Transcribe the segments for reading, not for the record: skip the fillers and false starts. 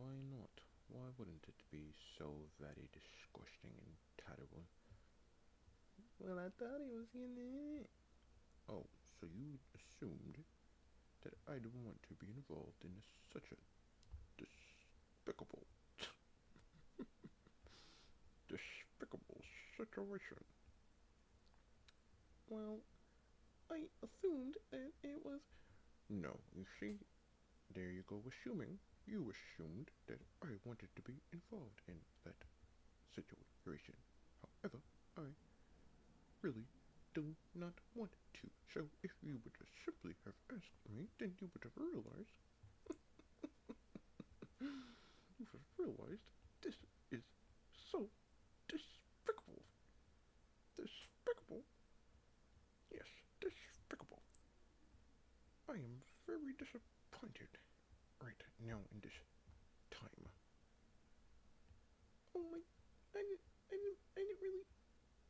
why not? Why wouldn't it be so very disgusting and terrible? Well, I thought he was gonna. Oh, so you assumed that I didn't want to be involved in such a despicable, despicable situation. Well, I assumed that it was. No, you see, there you go assuming. You assumed that I wanted to be involved in that situation. However, I really do not want to. So if you would just simply have asked me, then you would have realized. You would have realized this is so despicable. Despicable. Yes, despicable. I am very disappointed right now in this time. Oh my, I didn't really,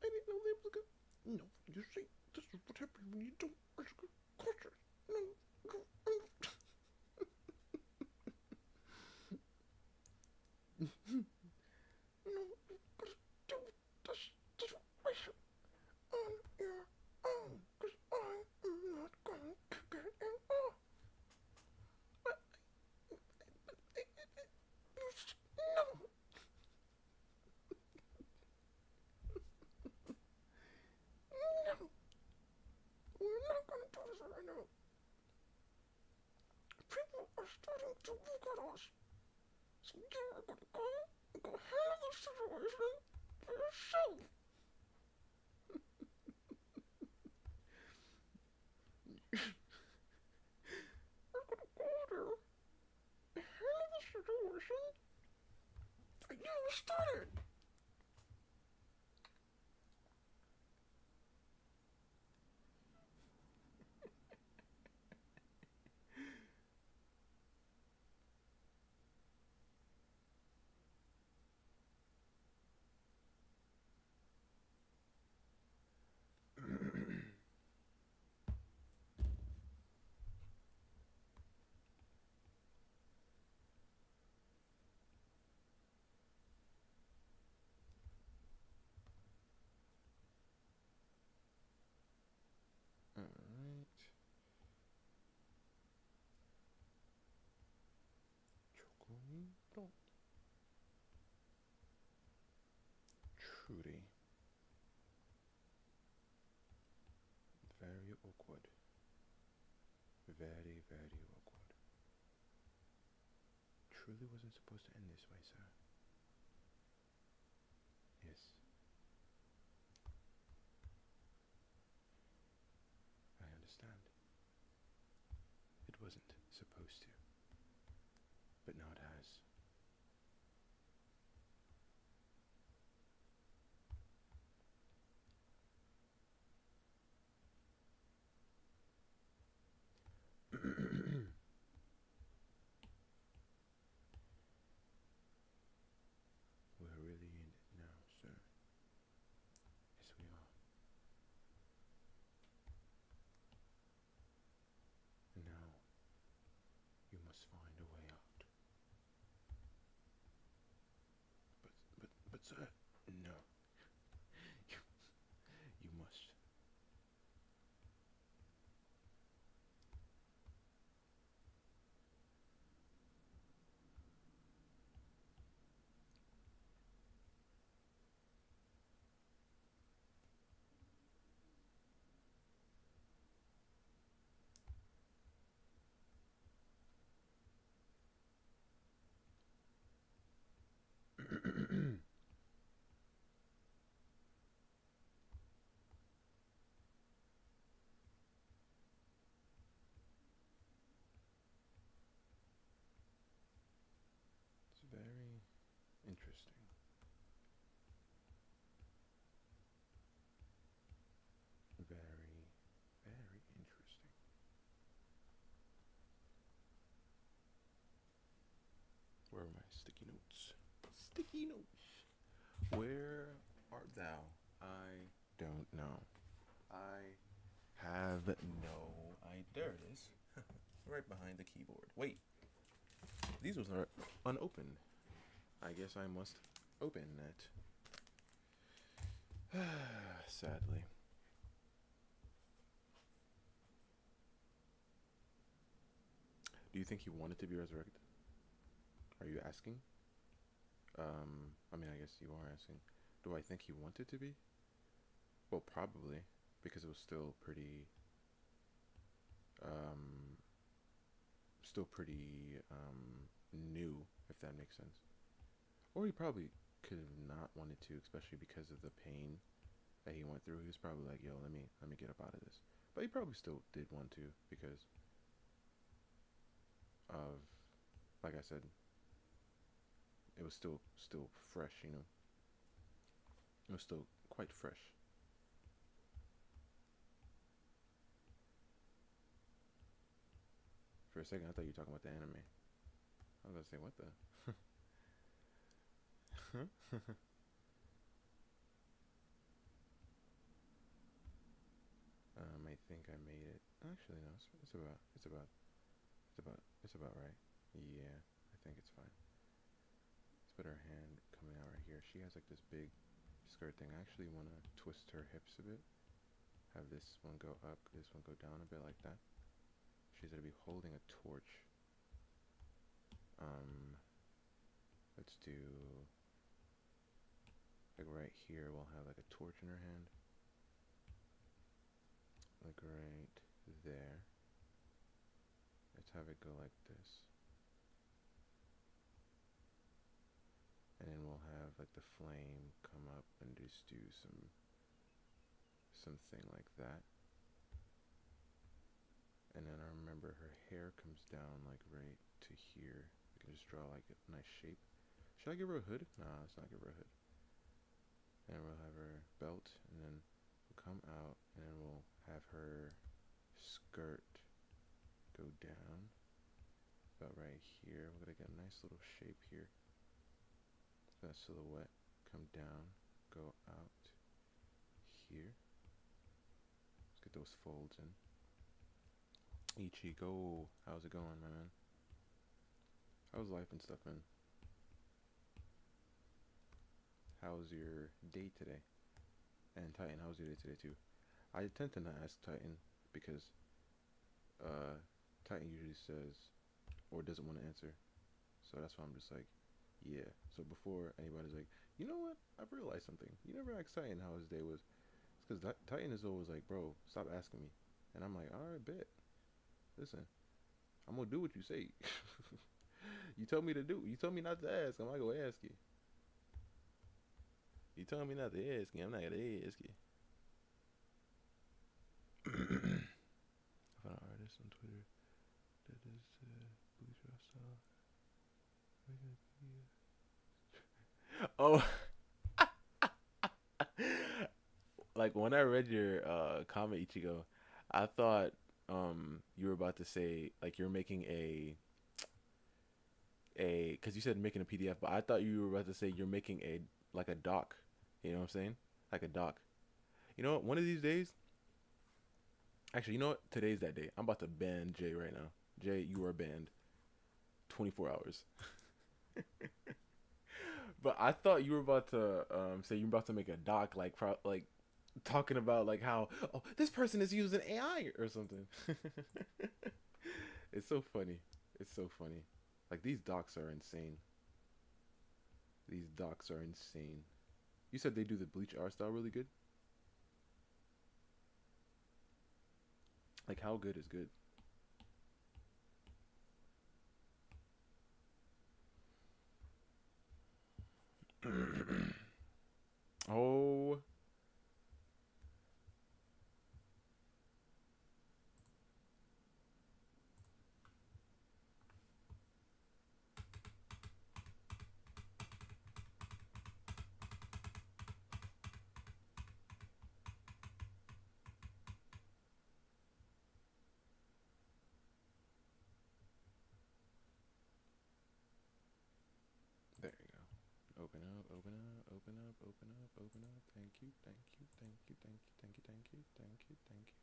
I didn't know that was good. No, you see, this is what happens when you don't ask questions. No, no, no, you gotta do this situation on your own, cause I'm not going to get involved. But, no, no, we're not gonna do this right now. People are starting to look at us. So you are gonna go and go handle the situation for yourself. We're gonna go there and handle the situation that you started. Alright. Chocolate. Trudy. Very awkward. Very, very awkward. Truly wasn't supposed to end this way, sir. Yes. I understand. It wasn't supposed to. But now it has. We're really in it now, sir. Yes, we are. And now, you must find a way out. But sir, no. You must. It's very interesting. Very, very interesting. Where are my sticky notes? Sticky notes! Where art thou? I don't know. I have no idea. There it is. Right behind the keyboard. Wait. These ones are unopened. I guess I must open it. Sadly. Do you think he wanted to be resurrected? Are you asking? I mean, I guess you are asking. Do I think he wanted to be? Well, probably, because it was um, still pretty new, if that makes sense. Or he probably could have not wanted to, especially because of the pain that he went through. He was probably like, "Yo, let me get up out of this." But he probably still did want to because of, like I said, it was still fresh. You know, it was still quite fresh. For a second, I thought you were talking about the anime. I was gonna say, what the? I think I made it. Actually, no. It's about right. Yeah, I think it's fine. Let's put her hand coming out right here. She has like this big skirt thing. I actually want to twist her hips a bit. Have this one go up, this one go down a bit like that. She's gonna be holding a torch. Um, let's do like right here. We'll have like a torch in her hand, like right there. Let's have it go like this, and then we'll have like the flame come up and just do something like that. And then I remember her hair comes down like right to here. We can just draw like a nice shape. Should I give her a hood? Nah, let's not give her a hood. And we'll have her belt, and then we'll come out, and then we'll have her skirt go down about right here. We're gonna get a nice little shape here. That silhouette come down, go out here. Let's get those folds in. Ichigo, how's it going, my man? How's life and stuff, man? How's your day today? And Titan, how's your day today too? I tend to not ask Titan because Titan usually says or doesn't want to answer. So that's why I'm just like, yeah. So before anybody's like, you know what? I've realized something. You never asked Titan how his day was. It's because Titan is always like, bro, stop asking me. And I'm like, all right, bet. Listen, I'm gonna do what you say. You told me to do. You told me not to ask. I'm not gonna ask you. You told me not to ask you. I'm not gonna ask you. I found an artist on Twitter that is bleach style. Oh, like when I read your comment Ichigo, I thought you were about to say like you're making a because you said making a PDF, but I thought you were about to say you're making a like a doc. You know what I'm saying? Like a doc. You know what? One of these days, actually, you know what? Today's that day. I'm about to ban Jay right now. Jay, you are banned. 24 hours. But I thought you were about to say you're about to make a doc like like talking about like how oh this person is using AI or something. It's so funny. It's so funny. Like these docs are insane. These docs are insane. You said they do the bleach art style really good. Like how good is good? Oh, there you go. Open up, open up, open up, open up, open up. Thank you, thank you, thank you, thank you, thank you, thank you, thank you, thank you.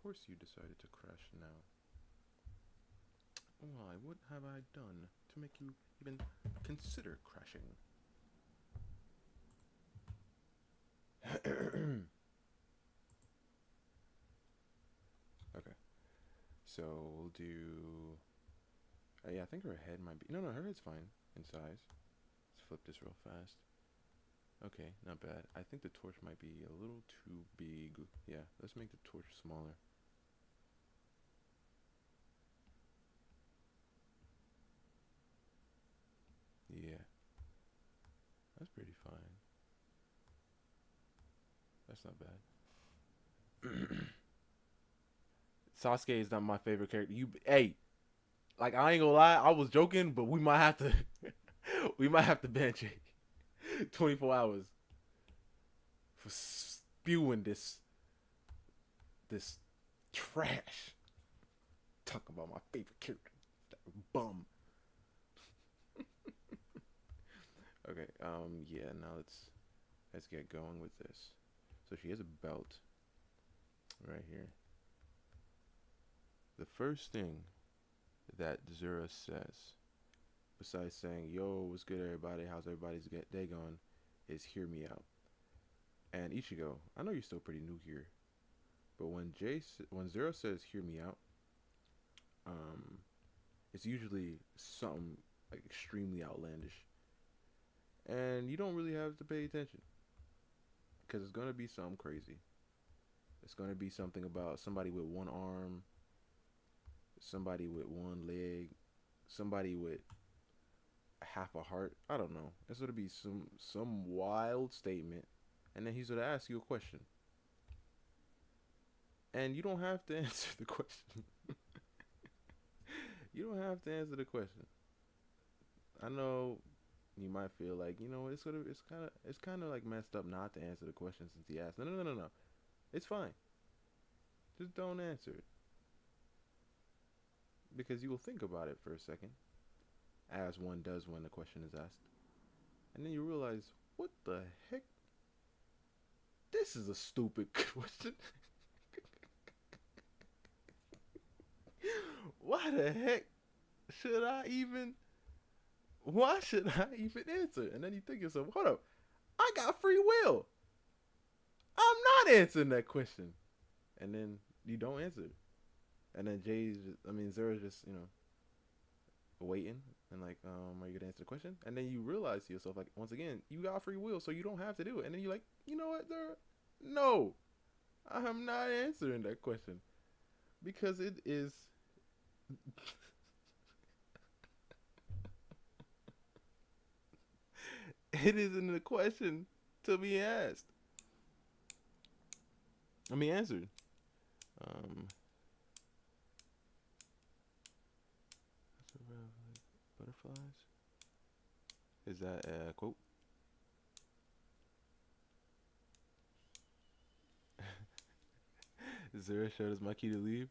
course you decided to crash now. Why, what have I done to make you even consider crashing? Okay, so we'll do. Yeah, I think her head might be. No, her head's fine in size. Let's flip this real fast. Okay, not bad. I think the torch might be a little too big. Yeah, let's make the torch smaller. Yeah, that's pretty fine. That's not bad. Sasuke is not my favorite character. Hey, like I ain't gonna lie, I was joking, but we might have to, we might have to bench it 24 hours for spewing this trash. Talking about my favorite character, that bum. Okay, yeah. Now let's get going with this. So she has a belt right here. The first thing that Zura says, besides saying, "Yo, what's good, everybody? How's everybody's day going?" is "Hear me out." And Ichigo, I know you're still pretty new here, but when Zero says "Hear me out," um, it's usually something like extremely outlandish, and you don't really have to pay attention because it's gonna be something crazy. It's gonna be something about somebody with one arm, somebody with one leg, somebody with half a heart. I don't know. It's gonna be some wild statement, and then he's gonna ask you a question, and you don't have to answer the question. You don't have to answer the question. I know you might feel like it's kind of like messed up not to answer the question since he asked. No. It's fine. Just don't answer it because you will think about it for a second, as one does when the question is asked, and then you realize, what the heck? This is a stupid question. Why the heck should I even? Why should I even answer? And then you think to yourself, hold up, I got free will. I'm not answering that question. And then you don't answer. And then Zera's just, waiting and like, are you gonna answer the question? And then you realize to yourself, like, once again, you got free will, so you don't have to do it. And then you're like, you know what, Zera? No, I'm not answering that question because it is. It isn't a question to be asked. I mean, answered. Um, butterflies. Is that a quote? Zero showed us my key to leave.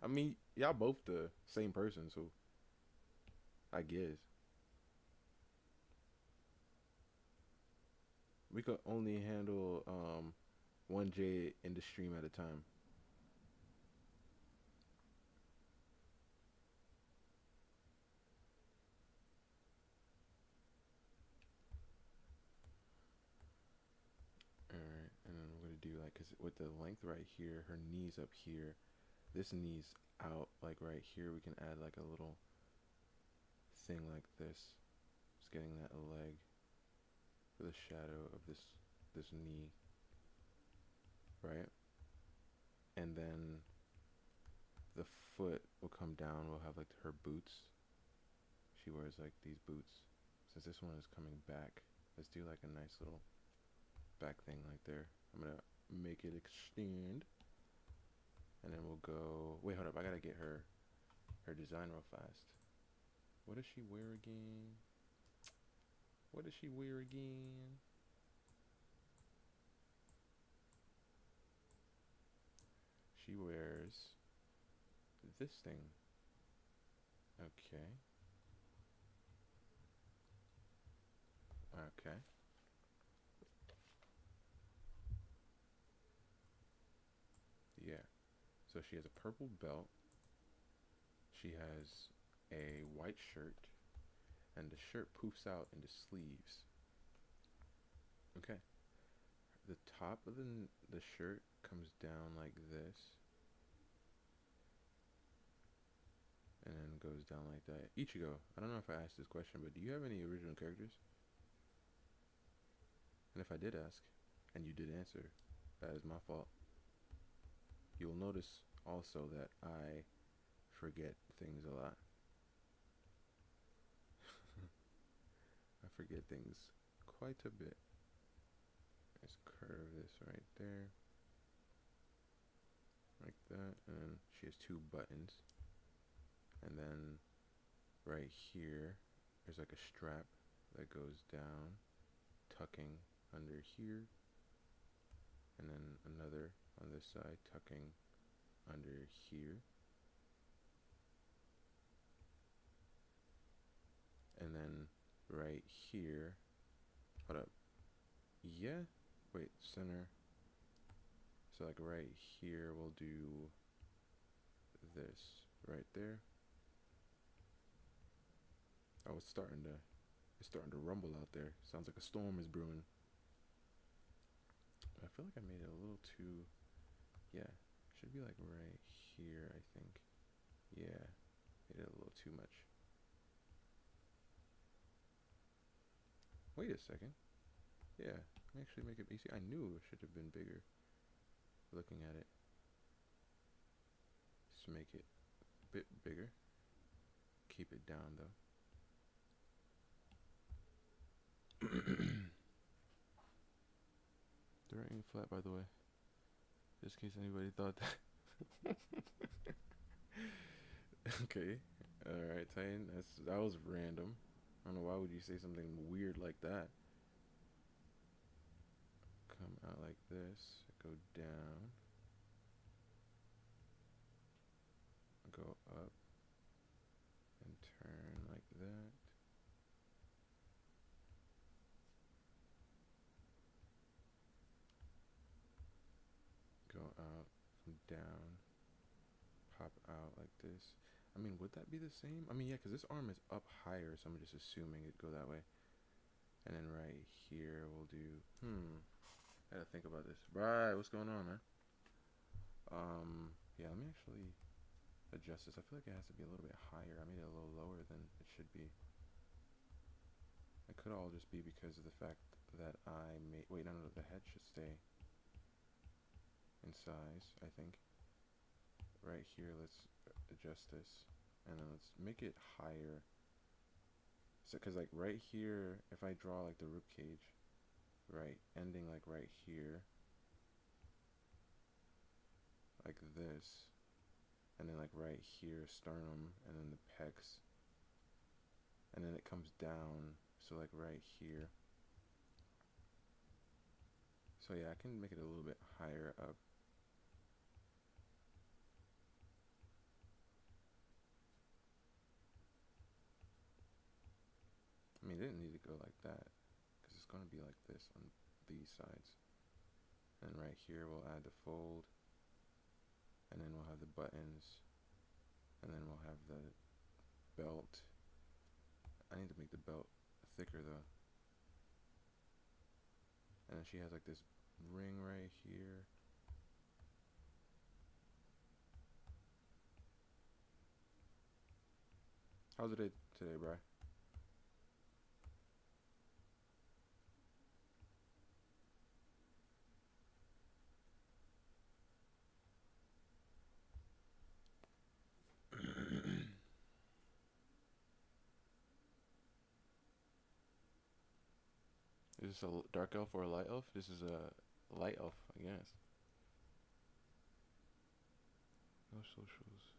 I mean, y'all both the same person, so I guess we could only handle one J in the stream at a time. All right, and then we're gonna do like, cause with the length right here, her knees up here, this knee's out like right here. We can add like a little thing like this. Just getting that leg for the shadow of this knee, right? And then the foot will come down. We'll have like her boots. She wears like these boots. Since this one is coming back, let's do like a nice little back thing like there. I'm gonna make it extend, and then we'll go. Wait, hold up. I gotta get her design real fast. What does she wear again? What does she wear again? She wears this thing. Okay. Okay. So she has a purple belt. She has a white shirt, and the shirt poofs out into sleeves. Okay. The top of the shirt comes down like this, and then goes down like that. Ichigo, I don't know if I asked this question, but do you have any original characters? And if I did ask, and you did answer, that is my fault. You'll notice also that I forget things a lot. I forget things quite a bit. Let's curve this right there. Like that. And then she has two buttons. And then right here, there's like a strap that goes down, tucking under here. And then another on this side, tucking under here. And then right here, hold up, yeah, wait, center. So like right here, we'll do this right there. Oh, it's starting to rumble out there. Sounds like a storm is brewing. I feel like I made it a little too, yeah, should be like right here, I think. Yeah, made it a little too much. Wait a second. Yeah, actually make it easy. I knew it should have been bigger. Looking at it. Just make it a bit bigger. Keep it down though. They're ain't flat, by the way. Just in case anybody thought that. Okay. Alright, Titan. That was random. I don't know, why would you say something weird like that? Come out like this. Go down. Go up. And turn like that. Go out. Come down. Pop out like this. I mean, would that be the same? I mean, yeah, because this arm is up higher, so I'm just assuming it'd go that way. And then right here, we'll do, I gotta think about this. Right, what's going on, man? Yeah, let me actually adjust this. I feel like it has to be a little bit higher. I made it a little lower than it should be. It could all just be because of the fact that I made, wait, no, the head should stay in size, I think. Right here, let's adjust this, and then let's make it higher. So, cause like right here, if I draw like the rib cage, right, ending like right here, like this, and then like right here, sternum, and then the pecs, and then it comes down, so like right here. So yeah, I can make it a little bit higher up. I mean, it didn't need to go like that, because it's going to be like this on these sides. And right here, we'll add the fold, and then we'll have the buttons, and then we'll have the belt. I need to make the belt thicker though. And then she has like this ring right here. How's it today, bro? Is this a dark elf or a light elf? This is a light elf, I guess. No socials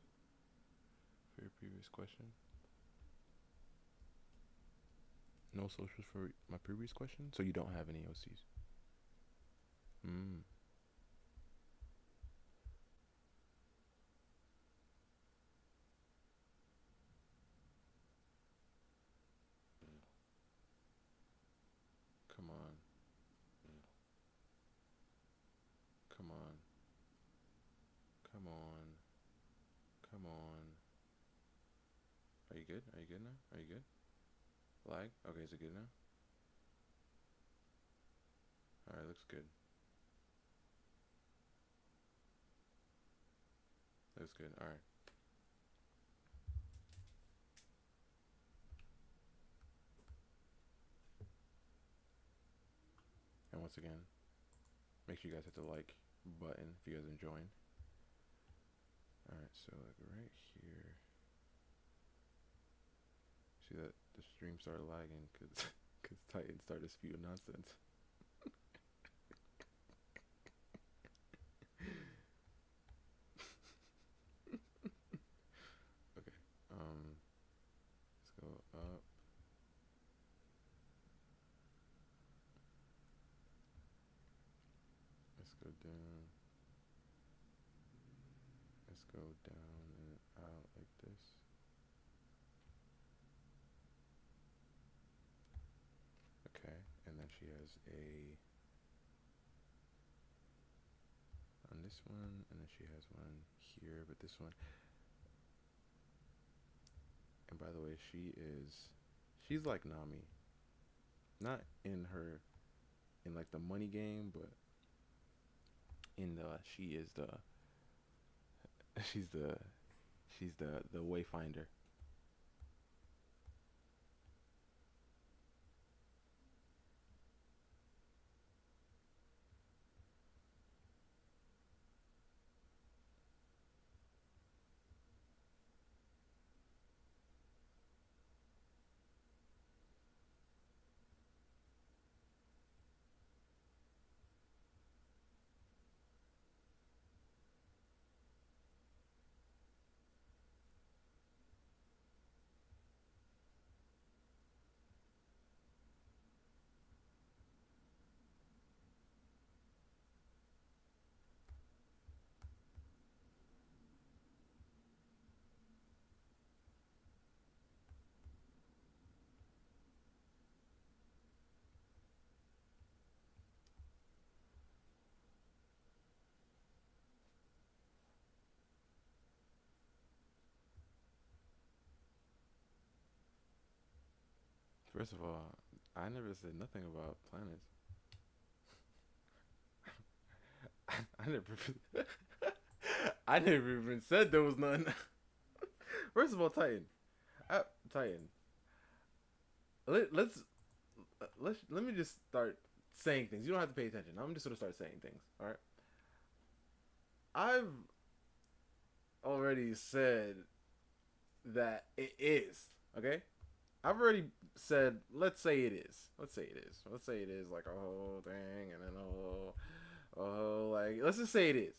for your previous question. No socials for my previous question? So you don't have any OCs? Come on. Come on. Come on. good? Are you good now? Are you good? Lag? Okay, is it good now? Alright, looks good. Looks good. Alright. And once again, make sure you guys hit the like button if you guys enjoying. Alright, so like right here. See that the stream started lagging because Titan started spewing nonsense. Okay, let's go up. Let's go down. Let's go down and out like this. Okay, and then she has a on this one, and then she has one here, but this one. And by the way, she's like Nami, not in her, in like the money game, but in the she is the she's the she's the wayfinder. First of all, I never said nothing about planets. I never I never even said there was none. First of all, Titan, Titan. Let's let me just start saying things. You don't have to pay attention. I'm just gonna start saying things. All right. I've already said that it is. Okay. I've already said. Let's say it is. Let's say it is. Let's say it is like a whole thing, and then a whole like. Let's just say it is.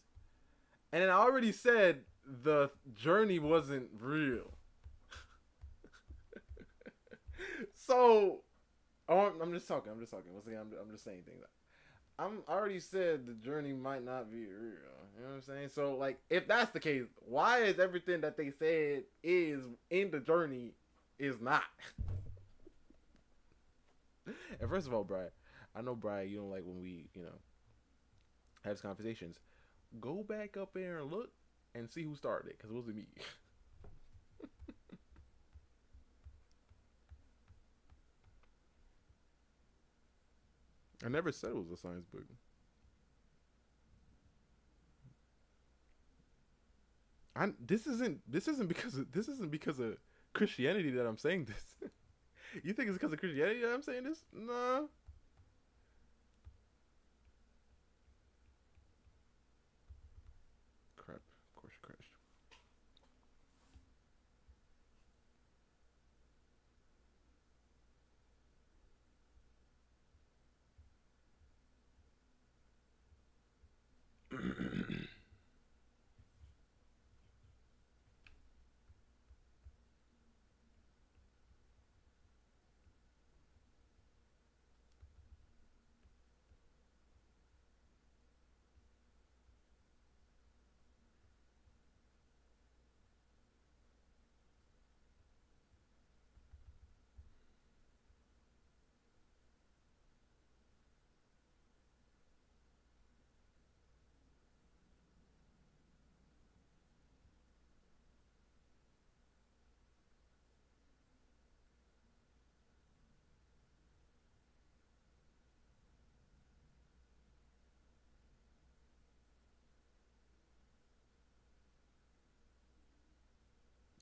And then I already said the journey wasn't real. So, I'm just talking. I'm just talking. Once again, I'm just saying things. I already said the journey might not be real. You know what I'm saying? So, like, if that's the case, why is everything that they said is in the journey is not? And first of all, Brian, I know, Brian, you don't like when we, have these conversations. Go back up there and look and see who started it, because it wasn't me. I never said it was a science book. This isn't because of Christianity that I'm saying this. You think it's because of Christianity that I'm saying this? Nah. Crap. Of course you crashed.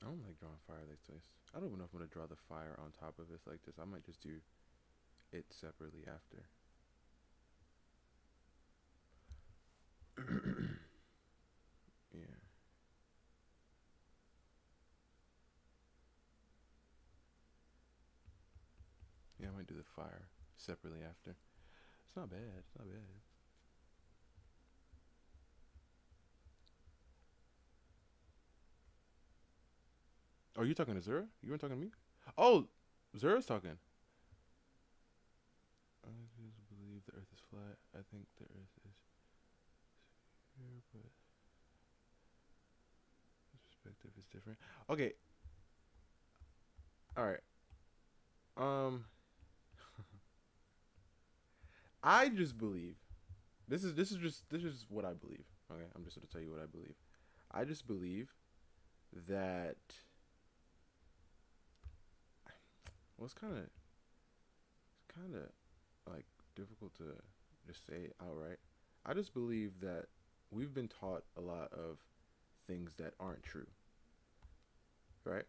I don't like drawing fire like this. I don't even know if I'm gonna draw the fire on top of this like this. I might just do it separately after. Yeah. Yeah, I might do the fire separately after. It's not bad. It's not bad. Oh, you talking to Zura? You weren't talking to me? Oh, Zura's talking. I just believe the Earth is flat. I think the Earth is here, but this perspective is different. Okay. All right. Um, I just believe this is what I believe. Okay, I'm just gonna tell you what I believe. I just believe that well, it's kind of like difficult to just say it outright. I just believe that we've been taught a lot of things that aren't true, right?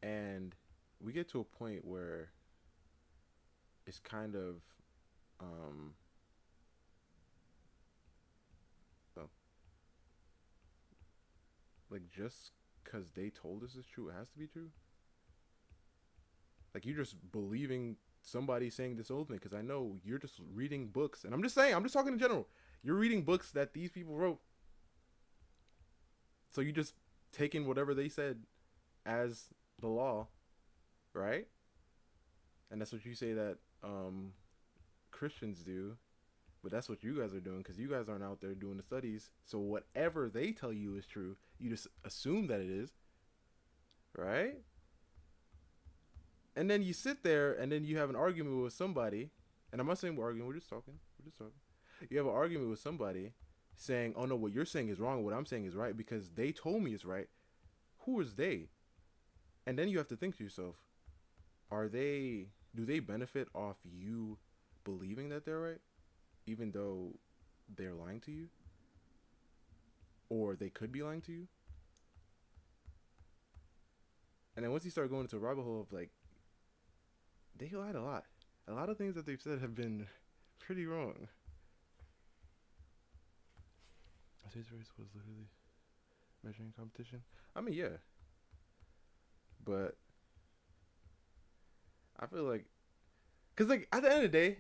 And we get to a point where it's kind of um well, like just because they told us it's true, it has to be true. Like you're just believing somebody saying this old thing because I know you're just reading books, and I'm just saying, I'm just talking in general. You're reading books that these people wrote, so you just taking whatever they said as the law, right? And that's what you say that Christians do, but that's what you guys are doing because you guys aren't out there doing the studies. So whatever they tell you is true, you just assume that it is, right? And then you sit there and then you have an argument with somebody, and I'm not saying we're arguing, we're just talking. We're just talking. You have an argument with somebody saying, oh no, what you're saying is wrong, what I'm saying is right because they told me it's right. Who is they? And then you have to think to yourself, do they benefit off you believing that they're right, even though they're lying to you? Or they could be lying to you? And then once you start going into a rabbit hole of like, they lied a lot. A lot of things that they've said have been pretty wrong. His race was literally measuring competition. I mean, yeah, but I feel like, cause like at the end of the day,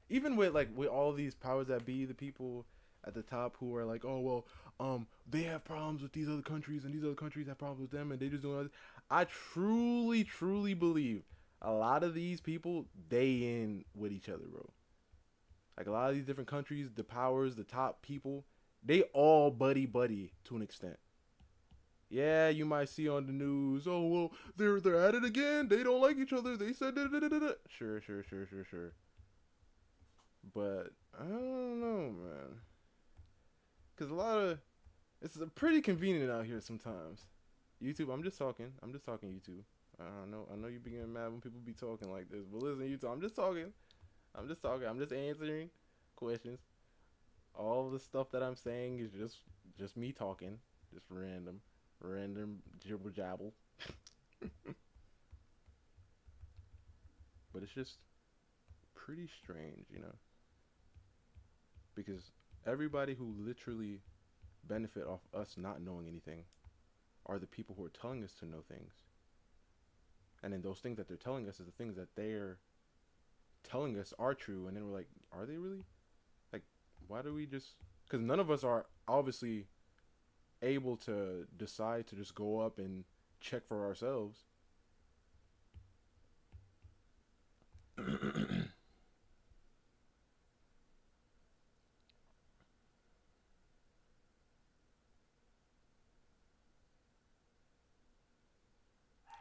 even with all these powers that be, the people at the top who are like, oh well, they have problems with these other countries, and these other countries have problems with them, and they just doing. I truly believe a lot of these people they in with each other, bro. Like a lot of these different countries, the powers, the top people, they all buddy to an extent. Yeah, you might see on the news, oh well, they're at it again. They don't like each other. They said da da da da da. Sure. But I don't know, man. Cause a lot of it's pretty convenient out here sometimes. YouTube, I'm just talking. I'm just talking YouTube. I don't know. I know you be getting mad when people be talking like this, but listen, YouTube, I'm just talking. I'm just talking. I'm just answering questions. All the stuff that I'm saying is just me talking, just random jibble jabble. But it's just pretty strange, because everybody who literally benefit off us not knowing anything are the people who are telling us to know things. And then those things that they're telling us is the things that they're telling us are true. And then we're like, are they really? Like, why do we just? Because none of us are obviously able to decide to just go up and check for ourselves.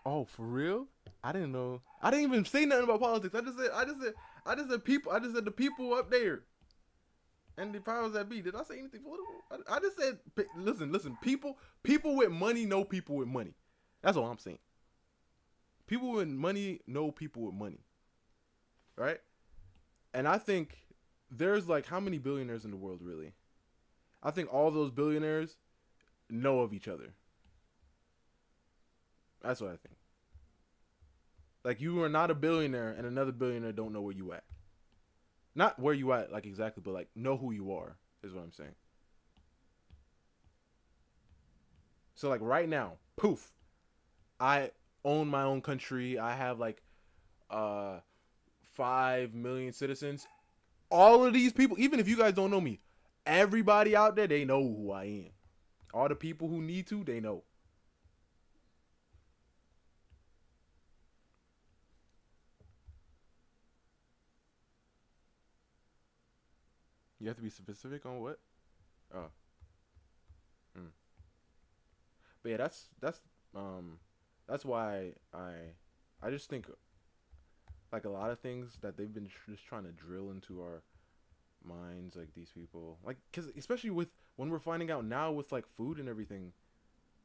Oh, for real? I didn't know. I didn't even say nothing about politics. I just said the people up there and the powers that be. Did I say anything political? I just said, listen. People with money know people with money. That's all I'm saying. People with money know people with money, right? And I think there's like how many billionaires in the world really? I think all those billionaires know of each other. That's what I think. Like you are not a billionaire, and another billionaire don't know where you at. Not where you at, like exactly, but like know who you are is what I'm saying. So like right now, poof, I own my own country. I have like uh 5 million citizens. All of these people, even if you guys don't know me, everybody out there they know who I am. All the people who need to, they know. You have to be specific on what. Oh, mm. But yeah, um that's why I just think like a lot of things that they've been just trying to drill into our minds, like these people, like because especially with when we're finding out now with like food and everything,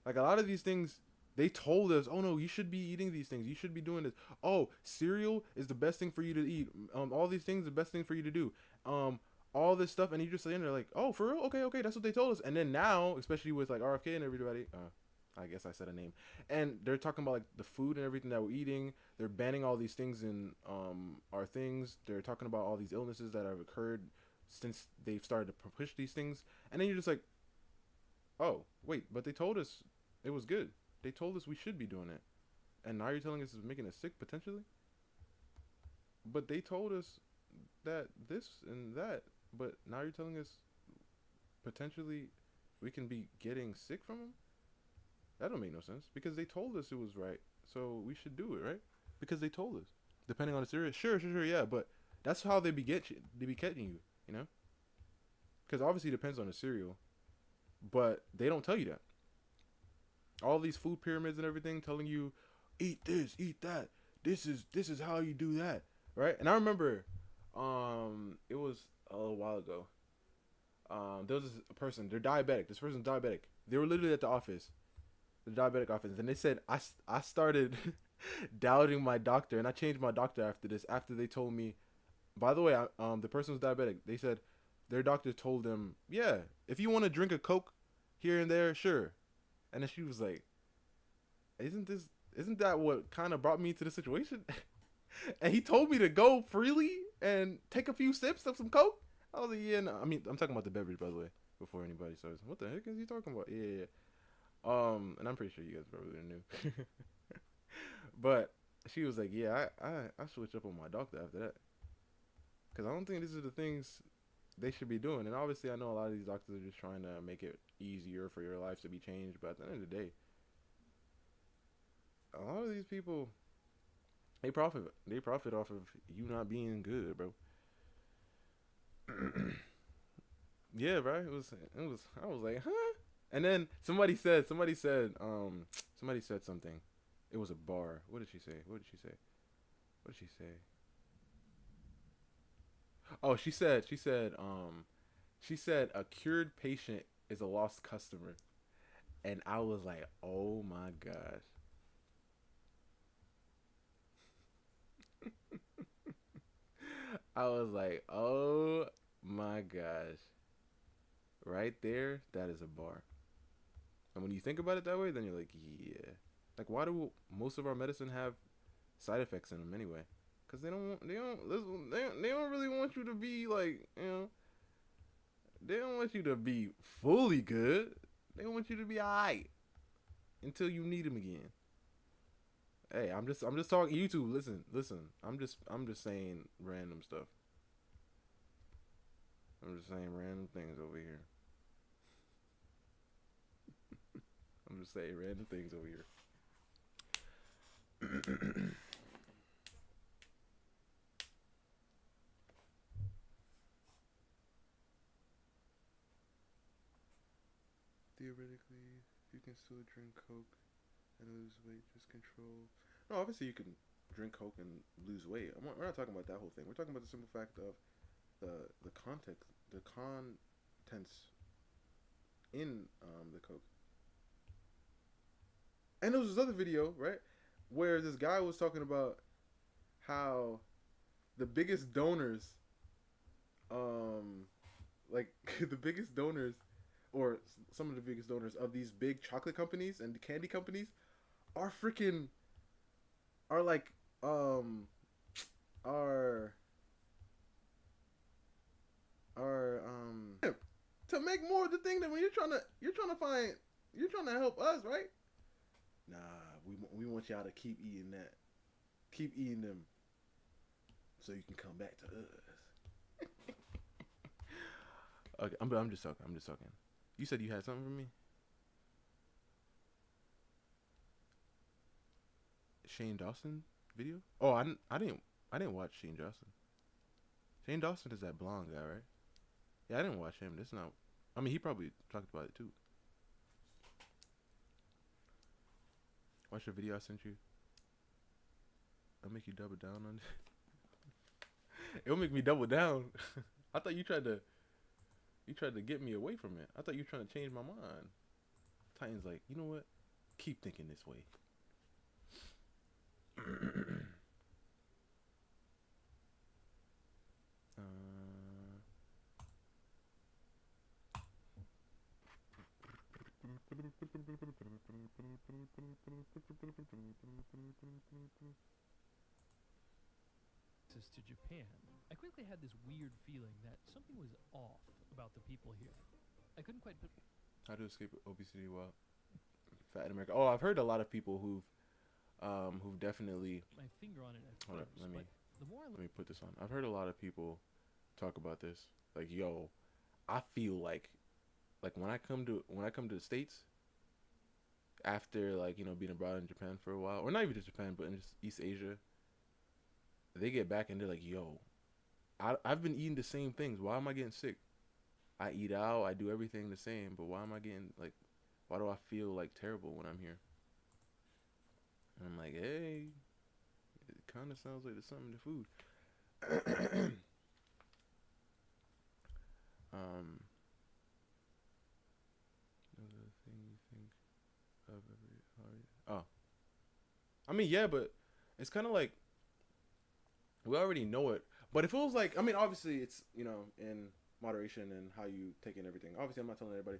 like a lot of these things they told us, oh no, you should be eating these things, you should be doing this. Oh, cereal is the best thing for you to eat. All these things the best thing for you to do. Um, all this stuff, and you just saying they're like, oh, for real? Okay, okay, that's what they told us. And then now, especially with like RFK and everybody, I guess I said a name, and they're talking about like the food and everything that we're eating. They're banning all these things in our things. They're talking about all these illnesses that have occurred since they've started to push these things, and then you're just like, oh wait, but they told us it was good. They told us we should be doing it, and now you're telling us it's making us sick potentially. But they told us that this and that, but now you're telling us potentially we can be getting sick from them. That don't make no sense because they told us it was right, so we should do it, right? Because they told us. Depending on the cereal, sure, sure, sure, yeah, but that's how they be get you, they be catching you, you know? Because obviously it depends on the cereal, but they don't tell you that. All these food pyramids and everything telling you, eat this, eat that. This is how you do that, right? And I remember, it was a little while ago. There was this person. They're diabetic. This person's diabetic. They were literally at the office, the diabetic office, and they said I started doubting my doctor, and I changed my doctor after this. After they told me, by the way, the person was diabetic. They said their doctor told them, yeah, if you want to drink a Coke here and there, sure. And then she was like, isn't this isn't that what kind of brought me to the situation? And he told me to go freely and take a few sips of some Coke. I was like, yeah, no. I mean, I'm talking about the beverage, by the way, before anybody starts. What the heck is he talking about? Yeah, yeah, yeah. And I'm pretty sure you guys probably knew. But she was like, yeah, I switch up on my doctor after that. Because I don't think these are the things they should be doing. And obviously, I know a lot of these doctors are just trying to make it easier for your life to be changed. But at the end of the day, a lot of these people, they profit off of you not being good, bro. Yeah, bro. It was. I was like, huh? And then somebody said something. It was a bar. What did she say? What did she say? What did she say? Oh, she said a cured patient is a lost customer, and I was like, oh my gosh. I was like, oh my gosh. Right there, that is a bar. And when you think about it that way, then you're like, yeah. Like, why do most of our medicine have side effects in them anyway? Because they don't really want you to be like, they don't want you to be fully good. They want you to be alright until you need them again. Hey, I'm just talking YouTube. Listen, listen. I'm just saying random stuff. I'm just saying random things over here. I'm just saying random things over here. Theoretically, you can still drink Coke and lose weight. Just control. No, obviously you can drink Coke and lose weight. We're not talking about that whole thing. We're talking about the simple fact of the context, the contents in the Coke. And there was this other video, right, where this guy was talking about how the biggest donors, um, like the biggest donors, or some of the biggest donors of these big chocolate companies and candy companies our freaking our like our to make more of the thing that when you're trying to find you're trying to help us, right? Nah, we want y'all to keep eating that, keep eating them, so you can come back to us. Okay, I'm just talking. I'm just talking. You said you had something for me. Shane Dawson video? Oh, I didn't watch Shane Dawson. Shane Dawson is that blonde guy, right? Yeah, I didn't watch him. That's not. I mean, he probably talked about it too. Watch the video I sent you. I'll make you double down on it. It'll make me double down. I thought you tried to get me away from it. I thought you were trying to change my mind. Titan's like, you know what? Keep thinking this way. To Japan, I quickly had this weird feeling that something was off about the people here. I couldn't quite put How to escape obesity while fat in America. Oh, I've heard a lot of people who've definitely. my finger on it at Hold up, first, let me but the more I let me put this on. I've heard a lot of people talk about this. Like, yo, I feel like when I come to the States after like being abroad in Japan for a while, or not even just Japan, but in just East Asia, they get back and they're like, yo, I've been eating the same things. Why am I getting sick? I eat out, I do everything the same, but why am I getting like? Why do I feel like terrible when I'm here? And I'm like, hey, it kind of sounds like there's something in the food. Another thing you think of every? Oh, I mean, yeah, but it's kind of like we already know it. But it feels like, I mean, obviously it's in moderation and how you take in everything. Obviously, I'm not telling everybody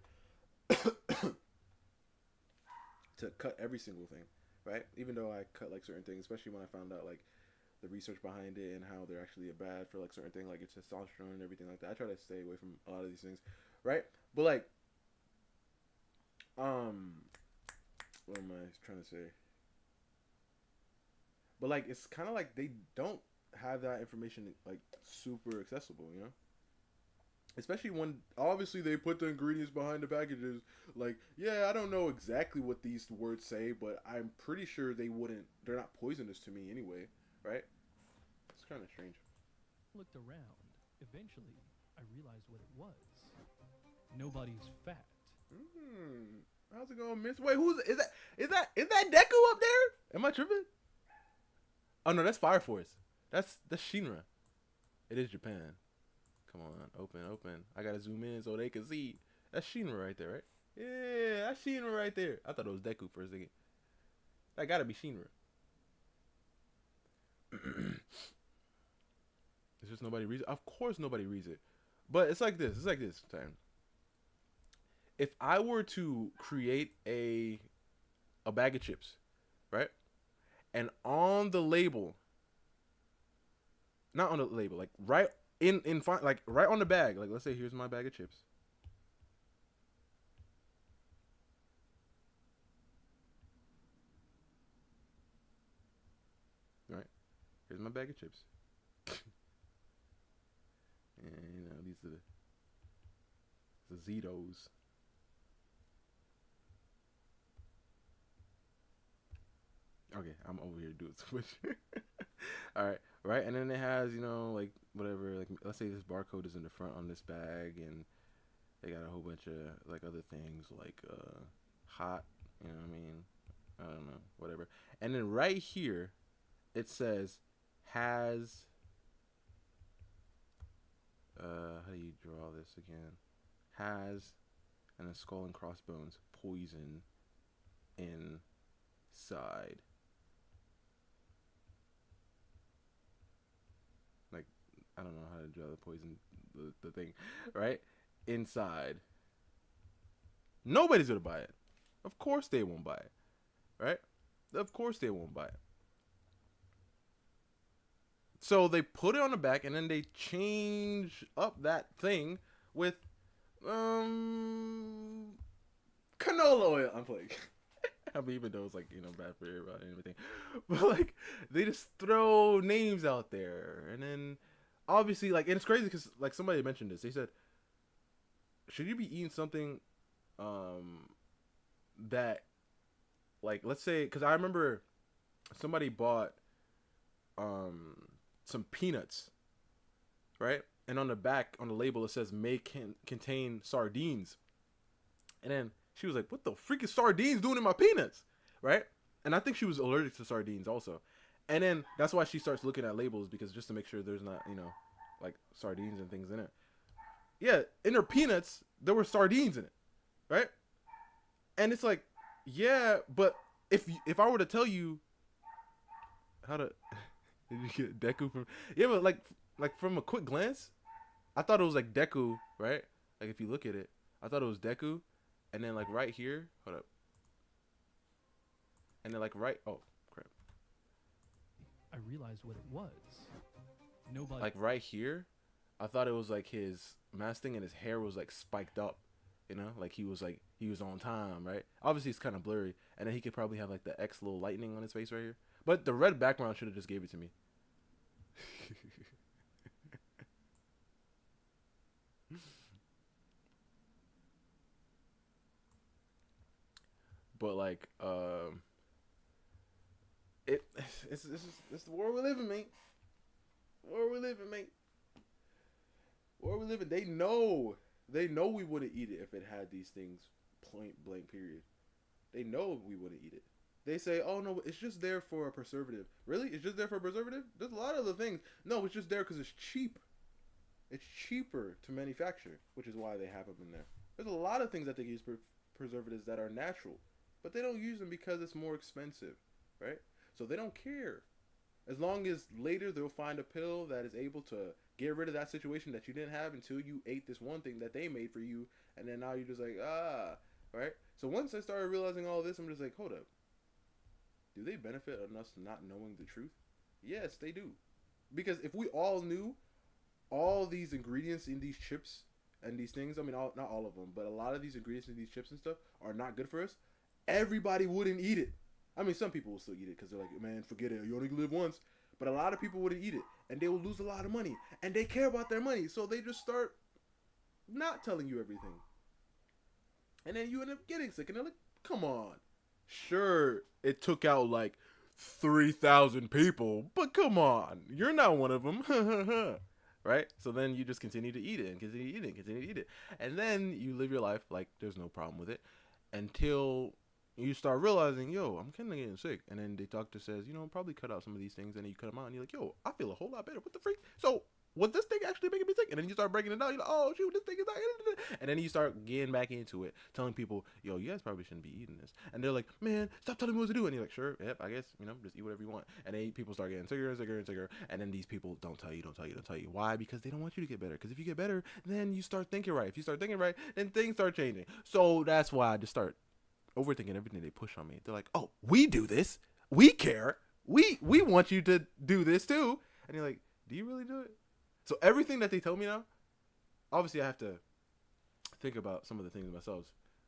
to cut every single thing, right? Even though I cut like certain things, especially when I found out like the research behind it and how they're actually bad for like certain things, like it's testosterone and everything like that. I try to stay away from a lot of these things, right? But like, what am I trying to say? But like, it's kind of like they don't have that information like super accessible, especially when obviously they put the ingredients behind the packages. Like, yeah, I don't know exactly what these words say, but I'm pretty sure they're not poisonous to me anyway, right? It's kind of strange. looked around, eventually I realized what it was. Nobody's fat. How's it going, Miss? Wait, is that Deku up there? Am I tripping? Oh no, that's Fire Force. That's Shinra. It is Japan. Come on, open. I gotta zoom in so they can see. That's Shinra right there, right? Yeah, that's Shinra right there. I thought it was Deku for a second. That gotta be Shinra. It's just nobody reads it. Of course nobody reads it. But it's like this. Time. If I were to create a bag of chips, right? And on the label, not on the label, like right like right on the bag, like let's say here's my bag of chips. Right? Here's my bag of chips. And these are the Zetos. Okay, I'm over here doing so much. All right, right, and then it has like whatever, like let's say this barcode is in the front on this bag, and they got a whole bunch of like other things like hot, what I mean, I don't know, whatever. And then right here, it says has how do you draw this again? Has and a skull and crossbones poison inside. Like, I don't know how to draw the poison, the thing, right? Inside. Nobody's gonna buy it. Of course they won't buy it, right? Of course they won't buy it. So they put it on the back, and then they change up that thing with canola oil. I'm playing. I mean, even though it's like, you know, bad for everybody and everything, but like they just throw names out there, and then obviously like, and it's crazy because like somebody mentioned this. They said, should you be eating something that, like, let's say, because I remember somebody bought some peanuts, right? And on the back, on the label, it says may contain sardines. And then she was like, what the freak is sardines doing in my peanuts? Right? And I think she was allergic to sardines also. And then that's why she starts looking at labels, because just to make sure there's not, you know, like sardines and things in it. Yeah, in her peanuts, there were sardines in it. Right? And it's like, yeah, but if I were to tell you how to... Did you get Deku from... Yeah, but like from a quick glance, I thought it was like Deku, right? Like if you look at it, I thought it was Deku. And then like right here, hold up. And then like oh crap. I realized what it was. Nobody. Like right here, I thought it was like his mask thing, and his hair was like spiked up. You know, like he was on time, right? Obviously it's kind of blurry, and then he could probably have like the X little lightning on his face right here. But the red background should have just gave it to me. But like, it's the world we live in, mate. World we live in, mate. World we live in. They know we wouldn't eat it if it had these things. Point blank. Period. They know we wouldn't eat it. They say, oh no, it's just there for a preservative. Really? It's just there for a preservative? There's a lot of other things. No, it's just there because it's cheap. It's cheaper to manufacture, which is why they have them in there. There's a lot of things that they use preservatives that are natural, but they don't use them because it's more expensive, right? So they don't care. As long as later they'll find a pill that is able to get rid of that situation that you didn't have until you ate this one thing that they made for you, and then now you're just like, right? So once I started realizing all this, I'm just like, hold up. Do they benefit on us not knowing the truth? Yes, they do. Because if we all knew all these ingredients in these chips and these things, I mean, not all of them, but a lot of these ingredients in these chips and stuff are not good for us, everybody wouldn't eat it. I mean, some people will still eat it because they're like, man, forget it. You only live once. But a lot of people wouldn't eat it, and they will lose a lot of money. And they care about their money, so they just start not telling you everything. And then you end up getting sick, and they're like, come on. Sure, it took out like 3,000 people, but come on. You're not one of them. Right? So then you just continue to eat it and continue to eat it and continue to eat it. And then you live your life like there's no problem with it until you start realizing, yo, I'm kind of getting sick. And then the doctor says, you know, probably cut out some of these things. And then you cut them out and you're like, yo, I feel a whole lot better. What the freak? So was this thing actually making me sick? And then you start breaking it down. You're like, oh, shoot, this thing is not. And then you start getting back into it, telling people, yo, you guys probably shouldn't be eating this. And they're like, man, stop telling me what to do. And you're like, sure, yep, I guess, you know, just eat whatever you want. And then people start getting sicker and sicker and sicker. And then these people don't tell you. Why? Because they don't want you to get better. Because if you get better, then you start thinking right. If you start thinking right, then things start changing. So that's why I just start overthinking everything they push on me. They're like, oh, we do this. We care. We want you to do this too. And you're like, do you really do it? So everything that they tell me now, obviously I have to think about some of the things myself.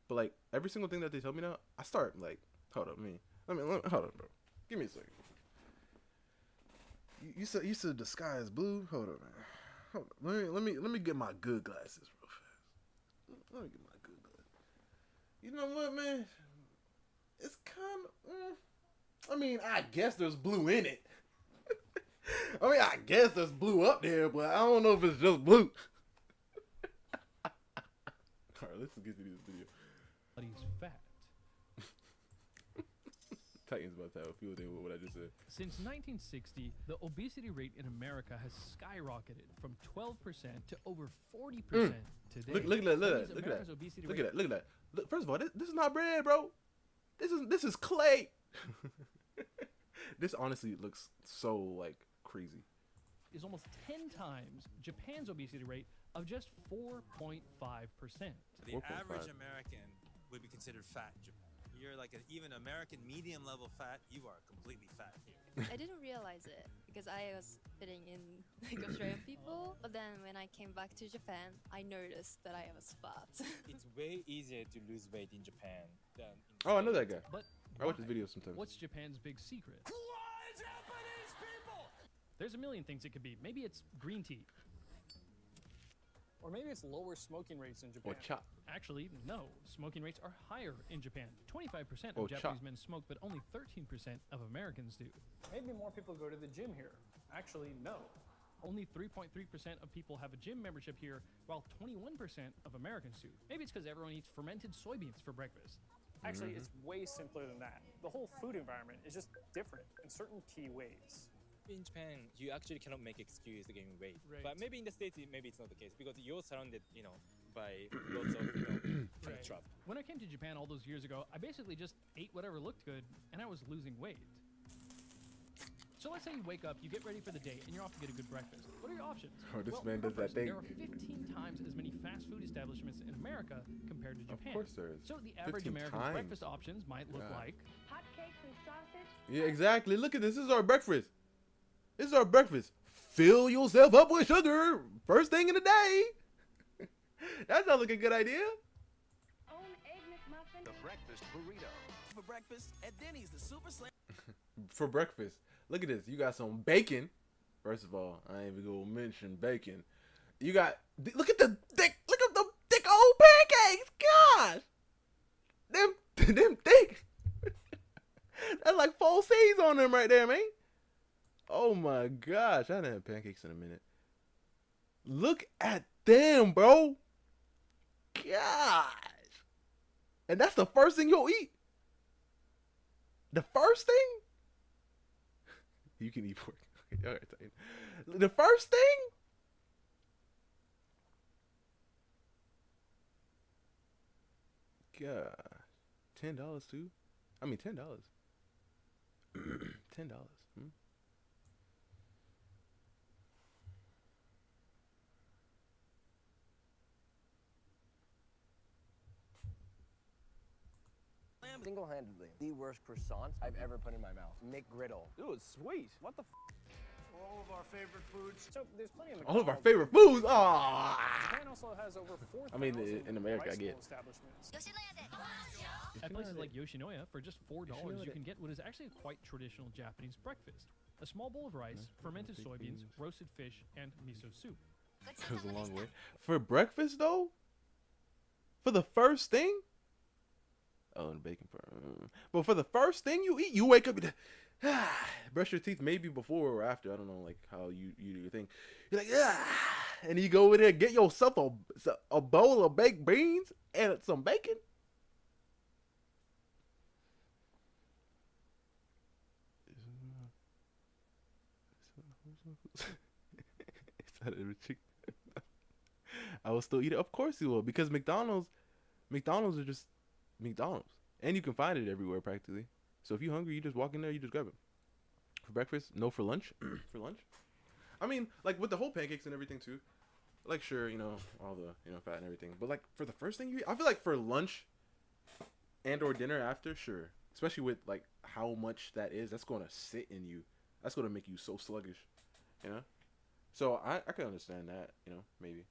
But like every single thing that they tell me now, I start like, hold up, hold up, bro. Give me a second. You said the sky is blue. Hold up, man. Hold up. Let me get my good glasses real fast. Let me get my good glasses. You know what, man? It's kind of. I mean, I guess there's blue in it. I mean, I guess there's blue up there, but I don't know if it's just blue. Alright, let's get to this video. Body's fat. Titan's about to have a field day with what I just said. Since 1960, the obesity rate in America has skyrocketed from 12% to over 40% today. Look at that. Look at that. Look, first of all, this is not bread, bro. This is clay. This honestly looks so like crazy. Is almost 10 times Japan's obesity rate of just 4.5%. The average American would be considered fat in Japan. you're like even American medium level fat, you are completely fat here. I didn't realize it because I was fitting in like Australian people, but then when I came back to Japan, I noticed that I was fat. It's way easier to lose weight in Japan than in the Oh, I know that States. guy. But I watch his why? videos sometimes. What's Japan's big secret? Why Japanese people? There's a million things it could be. Maybe it's green tea. Or maybe it's lower smoking rates in Japan. Or chop. Actually, no. Smoking rates are higher in Japan. 25% Oh, of chop. Japanese men smoke, but only 13% of Americans do. Maybe more people go to the gym here. Actually, no. Only 3.3% of people have a gym membership here, while 21% of Americans do. Maybe it's because everyone eats fermented soybeans for breakfast. Actually, it's way simpler than that. The whole food environment is just different in certain key ways. In Japan, you actually cannot make excuse to gaining weight. Right. But maybe in the States, maybe it's not the case because you're surrounded, by lots of, Right. trouble. When I came to Japan all those years ago, I basically just ate whatever looked good, and I was losing weight. So let's say you wake up, you get ready for the day, and you're off to get a good breakfast. What are your options? Oh, this Well, man per does that person, thing. There are 15 times as many fast food establishments in America compared to Japan. Of course there is. So the average 15 American times. breakfast options might look Yeah. like Hotcakes and sausage. Yeah, exactly. Look at this. This is our breakfast. This is our breakfast. Fill yourself up with sugar first thing in the day. That sounds like a good idea. Own egg McMuffin. The breakfast burrito. For breakfast at Denny's, the Super Slam. For breakfast. Look at this. You got some bacon. First of all, I ain't even gonna mention bacon. You got, look at the thick old pancakes. Gosh. Them thick. That's like 4 C's on them right there, man. Oh my gosh. I haven't had pancakes in a minute. Look at them, bro. Gosh. And that's the first thing you'll eat. The first thing? You can eat pork. All right, the first thing? God. $10 too? I mean $10. $10. Single-handedly, the worst croissants I've ever put in my mouth. McGriddle. Ooh, it's sweet. What the All of our favorite foods. So there's plenty of All of our McDonald's. favorite foods. Ah. Japan also has over 4,000 I mean, in America, I rice get. bowl establishments. at places like Yoshinoya, for just $4, Yoshinoya. you can get what is actually a quite traditional Japanese breakfast. A small bowl of rice, fermented baked soybeans, beans. roasted fish, and miso soup. Goes a long way. For breakfast, though? For the first thing? Oh, and bacon part. But for the first thing you eat, you wake up and brush your teeth maybe before or after. I don't know, like, how you do your thing. You're like, and you go over there, get yourself a bowl of baked beans and some bacon. I will still eat it. Of course you will, because McDonald's are just McDonald's, and you can find it everywhere practically. So if you're hungry, you just walk in there, you just grab it. For breakfast, no. For lunch, for lunch, I mean, like with the whole pancakes and everything too. Like sure, all the fat and everything, but like for the first thing you eat, I feel like for lunch and or dinner after, sure. Especially with like how much that is, that's going to sit in you. That's going to make you so sluggish, So I can understand that, maybe.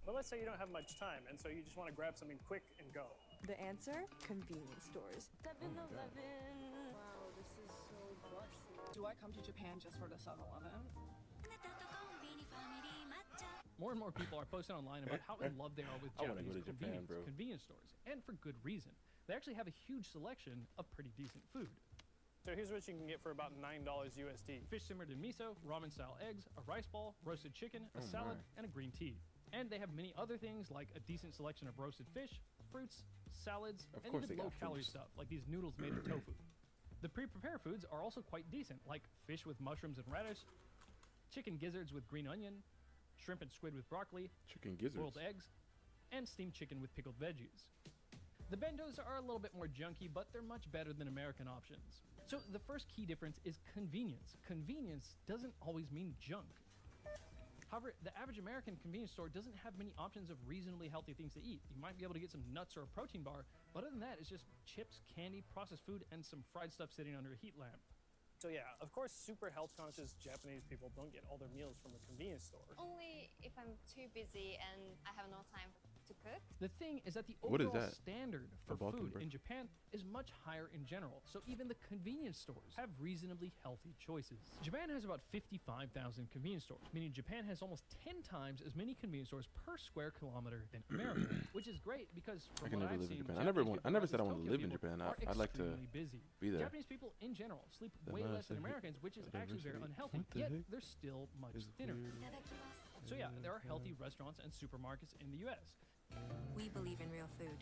But let's say you don't have much time, and so you just want to grab something quick and go. The answer? Convenience stores. 7-Eleven. Wow, this is so bossy. Do I come to Japan just for the 7-Eleven? More and more people are posting online about how in love they are with I wanna go Japanese to Japan, bro. convenience stores, and for good reason. They actually have a huge selection of pretty decent food. So here's what you can get for about $9 USD. Fish simmered in miso, ramen-style eggs, a rice ball, roasted chicken, a Oh salad, my. and a green tea. And they have many other things like a decent selection of roasted fish, fruits, salads, Of and course even they got low-calorie fruits. stuff like these noodles made of tofu. The pre-prepared foods are also quite decent, like fish with mushrooms and radish, chicken gizzards with green onion, shrimp and squid with broccoli, Chicken gizzards. boiled eggs, and steamed chicken with pickled veggies. The bendos are a little bit more junky, but they're much better than American options. So the first key difference is convenience. Convenience doesn't always mean junk. However, the average American convenience store doesn't have many options of reasonably healthy things to eat. You might be able to get some nuts or a protein bar, but other than that, it's just chips, candy, processed food, and some fried stuff sitting under a heat lamp. So yeah, of course, super health-conscious Japanese people don't get all their meals from a convenience store. Only if I'm too busy and I have no time to cook. The thing is that the What is overall that? standard for A Balkan food bread? in Japan is much higher in general, so even the convenience stores have reasonably healthy choices. Japan has about 55,000 convenience stores, meaning Japan has almost 10 times as many convenience stores per square kilometer than America, which is great because I from can what never I've live in seen, Japan. I never said I want to live in Japan. I'd like to busy. be there. Japanese people in general sleep The way amount less than of Americans, which is actually very diversity. unhealthy, What the yet heck? they're still much Is thinner. weird. So yeah, there are healthy restaurants and supermarkets in the US. We believe in real food.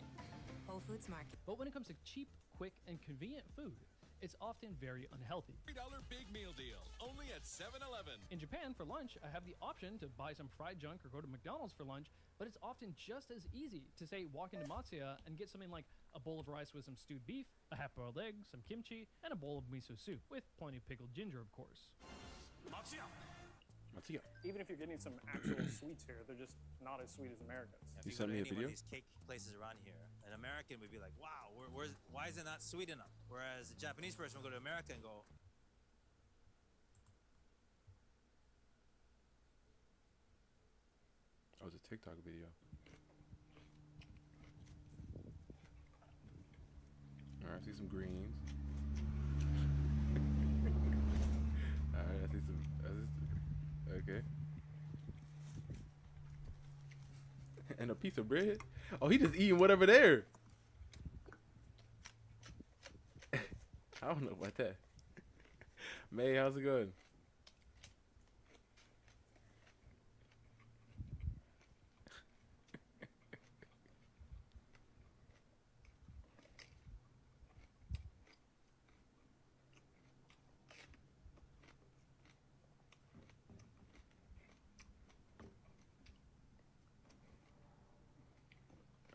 Whole Foods Market. But when it comes to cheap, quick, and convenient food, it's often very unhealthy. $3 big meal deal, only at 7-Eleven. In Japan, for lunch, I have the option to buy some fried junk or go to McDonald's for lunch, but it's often just as easy to say walk into Matsuya and get something like a bowl of rice with some stewed beef, a half-boiled egg, some kimchi, and a bowl of miso soup, with plenty of pickled ginger, of course. Matsuya. Even if you're getting some actual sweets here, they're just not as sweet as Americans. If You you go sent to me a any one video? of these cake places around here, an American would be like, wow, why is it not sweet enough? Whereas a Japanese person will go to America and go, Oh, it's a TikTok video. Alright, I see some greens. Alright, I see some. Okay. And a piece of bread? Oh, he just eating whatever there. I don't know about that. May, how's it going?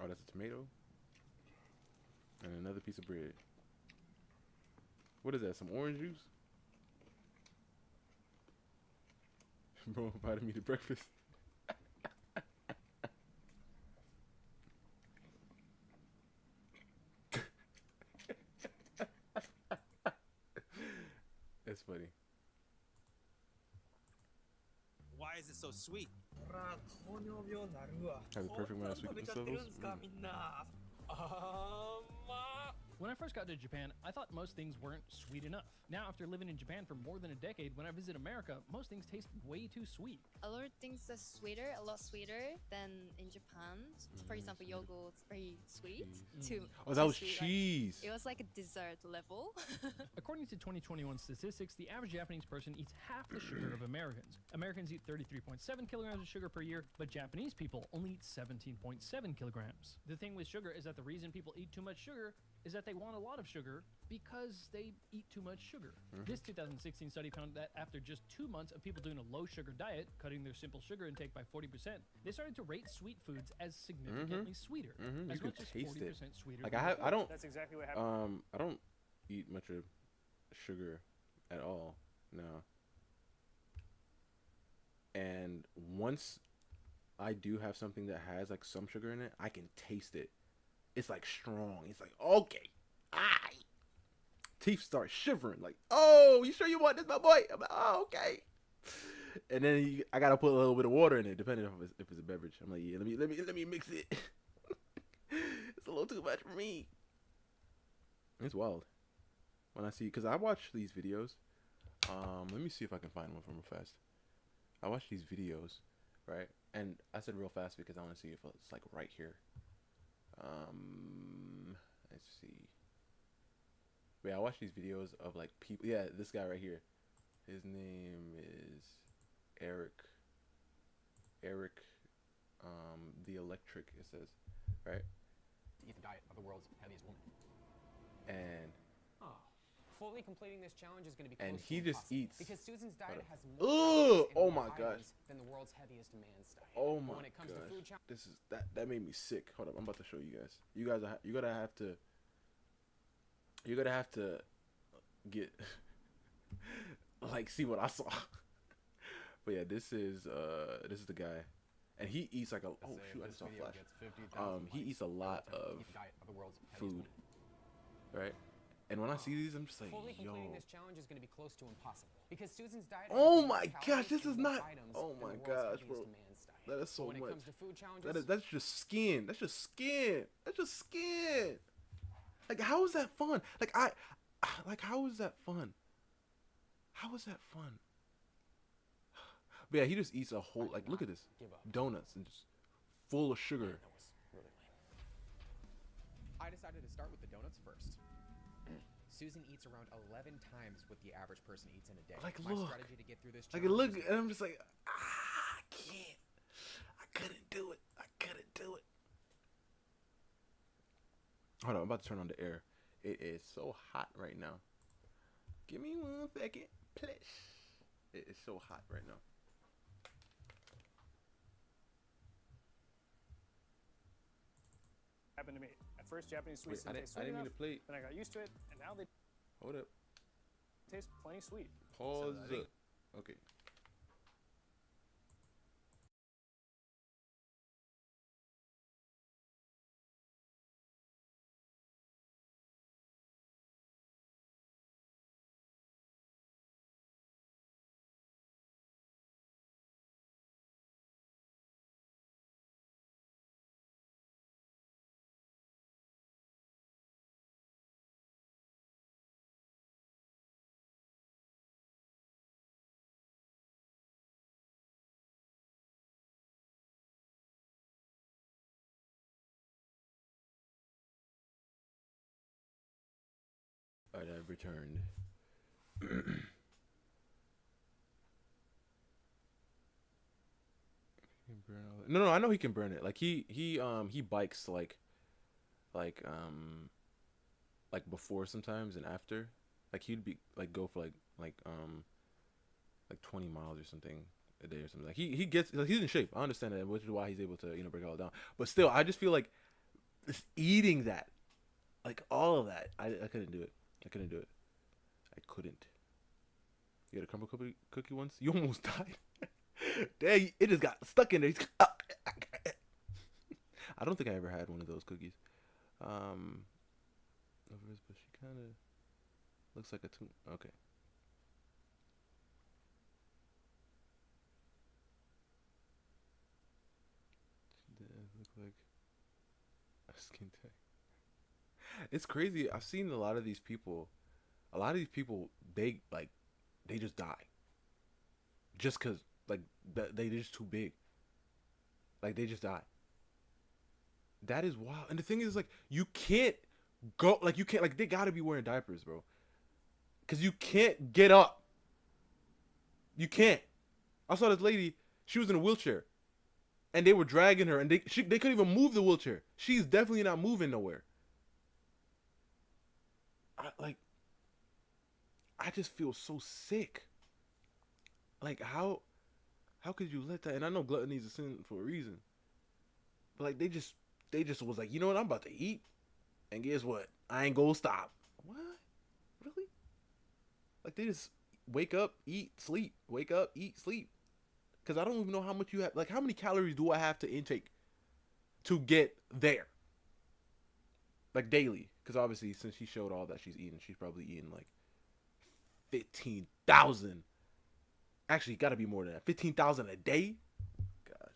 Oh, that's a tomato. And another piece of bread. What is that? Some orange juice? Bro invited me to breakfast. That's funny. why is it so sweet? Have the perfect amount of sweetness levels. When I first got to Japan, I thought most things weren't sweet enough. Now, after living in Japan for more than a decade, when I visit America, most things taste way too sweet. A lot of things are sweeter, a lot sweeter than in Japan. For example, yogurt's very sweet. Oh, that was sweet, cheese. It was like a dessert level. According to 2021 statistics, the average Japanese person eats half the sugar of Americans. Americans eat 33.7 kilograms of sugar per year, but Japanese people only eat 17.7 kilograms. The thing with sugar is that the reason people eat too much sugar is that they want a lot of sugar because they eat too much sugar. This 2016 study found that after just 2 months of people doing a low sugar diet, cutting their simple sugar intake by 40%, they started to rate sweet foods as significantly sweeter, as You can much as taste 40% it. sweeter. Like than I don't. That's exactly what happened. I don't eat much of sugar at all now. And once I do have something that has like some sugar in it, I can taste it. It's like strong. It's like, okay. Teeth start shivering. Like, oh, you sure you want this, my boy? I'm like, oh, okay. And then I gotta put a little bit of water in it, depending on if it's a beverage. I'm like, yeah, let me mix it. It's a little too much for me. It's wild when I see, because I watch these videos. Let me see if I can find one from real fast. I watch these videos, right? And I said real fast because I want to see if it's like right here. Let's see. But yeah, I watch these videos of like people. Yeah, this guy right here. His name is Eric. The Electric. It says, right? Eat the diet of the world's heaviest woman. And Fully completing this challenge is going to be and close he to just impossible eats. because Susan's diet has Ugh! more Oh my gosh. than the world's heaviest man's diet. Oh But my when it comes gosh. to food challenge, This is that made me sick. Hold up, I'm about to show you guys. You guys are, you're gonna have to get like see what I saw. But yeah, this is the guy, and he eats like a oh shoot, I just saw flash. He eats a lot of food, right? And when I see these, I'm just like, Fully yo. completing this challenge is going to be close to impossible because Susan's diet. Oh my gosh, this is not. Oh my gosh, bro. That is so when much. It comes to food challenges, That's just skin. That's just skin. That's just skin. Like, how is that fun? Like, how is that fun? How is that fun? But yeah, he just eats a whole, like, look at this. Donuts and just full of sugar. that was really lame. I decided to start with the donuts first. Susan eats around 11 times what the average person eats in a day. Like, My look. strategy to get through this Like, challenge look, and I'm just like, I can't. I couldn't do it. I couldn't do it. Hold on, I'm about to turn on the air. It is so hot right now. Give me 1 second, please. It is so hot right now. Happened to me. At first, Japanese sweets Wait, didn't taste I sweet didn't mean enough. to play. Then I got used to it, and now they Hold up. taste plenty sweet. Pause. So I think- Okay. Alright, I've returned. No, I know he can burn it. Like he bikes like before sometimes and after. Like he'd be like go for like 20 miles or something a day or something. Like he gets like, he's in shape. I understand that, which is why he's able to break it all down. But still, I just feel like just eating that, like all of that, I couldn't do it. I couldn't do it. I couldn't. You had a crumble cookie once? You almost died. Dang, it just got stuck in there. I don't think I ever had one of those cookies. But she kind of looks like a tune. Okay. She does look like a skin tag. It's crazy. I've seen a lot of these people. A lot of these people, they just die. Just cause they just too big. Like they just die. That is wild. And the thing is, like, you can't go, like, you can't, like, they gotta be wearing diapers, bro. Cause you can't get up. You can't. I saw this lady. She was in a wheelchair, and they were dragging her, and they couldn't even move the wheelchair. She's definitely not moving nowhere. I just feel so sick. Like, how could you let that? And I know gluttony is a sin for a reason. But like they just was like, you know what, I'm about to eat, and guess what? I ain't gonna stop. What? Really? Like they just wake up, eat, sleep, wake up, eat, sleep. Cause I don't even know how much you have. Like, how many calories do I have to intake to get there? Like daily. Cause obviously, since she showed all that she's eating, she's probably eating like 15,000. Actually, got to be more than that. 15,000 a day. Gosh.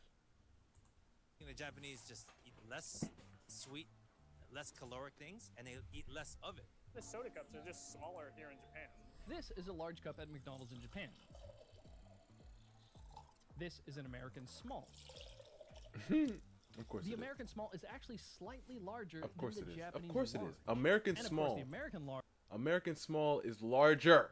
The Japanese just eat less sweet, less caloric things, and they eat less of it. The soda cups are just smaller here in Japan. This is a large cup at McDonald's in Japan. This is an American small. Of course The it American small is actually slightly larger Of course than it the is. Japanese Of course it large. is. American And small. Of course, the American large. American small is larger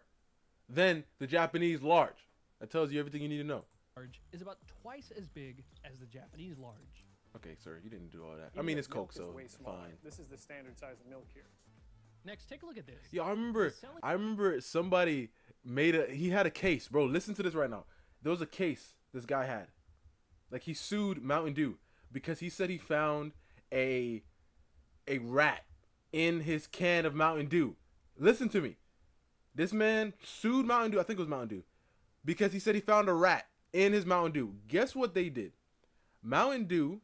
than the Japanese large. That tells you everything you need to know. Large is about twice as big as the Japanese large. Okay, sir, you didn't do all that. I Even mean, the it's Coke, milk is so way smaller. fine. This is the standard size of milk here. Next, take a look at this. Yeah, I remember somebody he had a case, bro. Listen to this right now. There was a case this guy had. Like, he sued Mountain Dew because he said he found a rat in his can of Mountain Dew. Listen to me. This man sued Mountain Dew, I think it was Mountain Dew, because he said he found a rat in his Mountain Dew. Guess what they did? Mountain Dew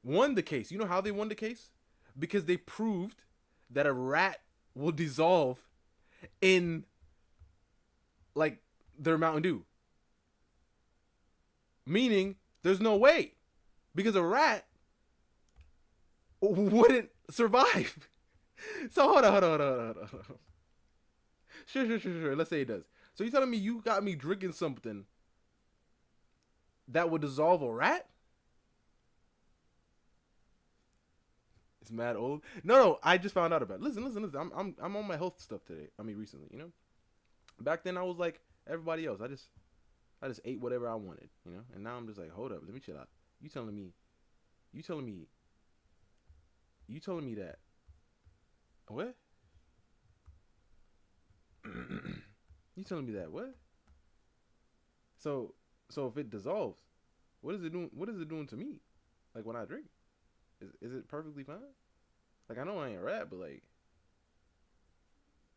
won the case. You know how they won the case? Because they proved that a rat will dissolve in like their Mountain Dew. Meaning there's no way. Because a rat wouldn't survive. So hold on. Sure. Let's say it does. So you telling me you got me drinking something that would dissolve a rat? It's mad old. No, I just found out about it. Listen. I'm on my health stuff today. I mean, recently, you know. Back then, I was like everybody else. I just ate whatever I wanted, you know. And now I'm just like, hold up, let me chill out. You telling me that? What? You telling me that what? So if it dissolves, what is it doing? What is it doing to me? Like when I drink, is it perfectly fine? Like I know I ain't a rat, but like,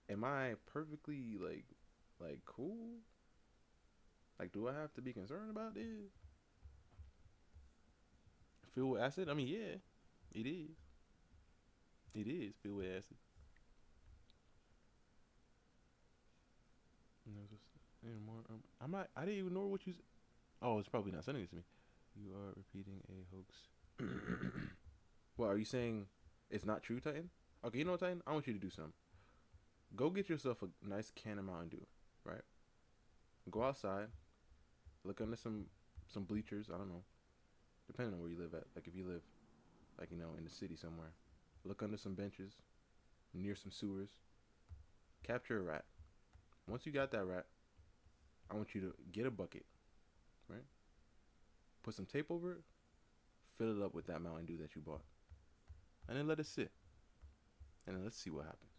am I perfectly like cool? Like, do I have to be concerned about this? Filled with acid? I mean, yeah, it is. It is filled with acid. I'm not. I didn't even know what you. Oh, it's probably not sending it to me. You are repeating a hoax. Well, are you saying it's not true, Titan? Okay, you know what, Titan? I want you to do something. Go get yourself a nice can of Mountain Dew, right? Go outside. Look under some bleachers. I don't know. Depending on where you live at. Like if you live, like, you know, in the city somewhere. Look under some benches. Near some sewers. Capture a rat. Once you got that rat, I want you to get a bucket, right? Put some tape over it. Fill it up with that Mountain Dew that you bought. And then let it sit. And then let's see what happens.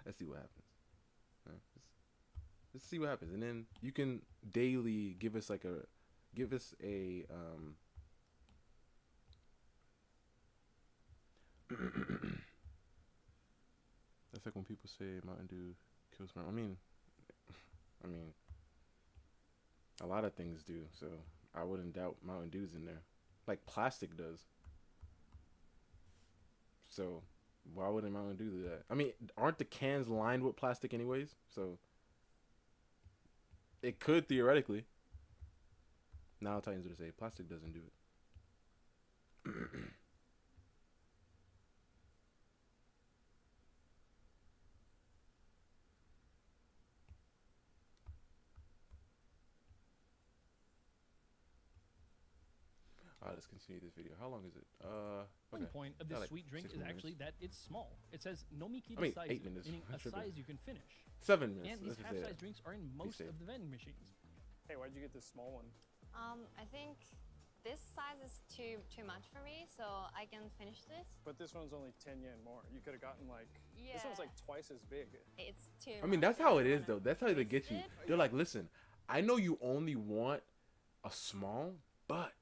Let's see what happens. Right? Let's see what happens. And then you can daily give us a that's like when people say Mountain Dew kills my. I mean, a lot of things do. So I wouldn't doubt Mountain Dew's in there, like plastic does. So why wouldn't Mountain Dew do that? I mean, aren't the cans lined with plastic anyways? So it could theoretically. Now Titans would say plastic doesn't do it. Let's continue this video. How long is it? One point of this like sweet drink 6 is minutes. actually that it's small. It says nomiki 8 size, minutes. meaning I'm a tripping. size you can finish. 7 minutes. And these Let's just say half-size that. drinks are in most of the vending machines. Hey, why'd you get this small one? I think this size is too much for me, so I can finish this. But this one's only 10 yen more. You could have gotten like, Yeah. this one's like twice as big. It's too I mean, much. that's how I it is, wanna though. That's how they get taste you. it. They're like, listen, I know you only want a small, but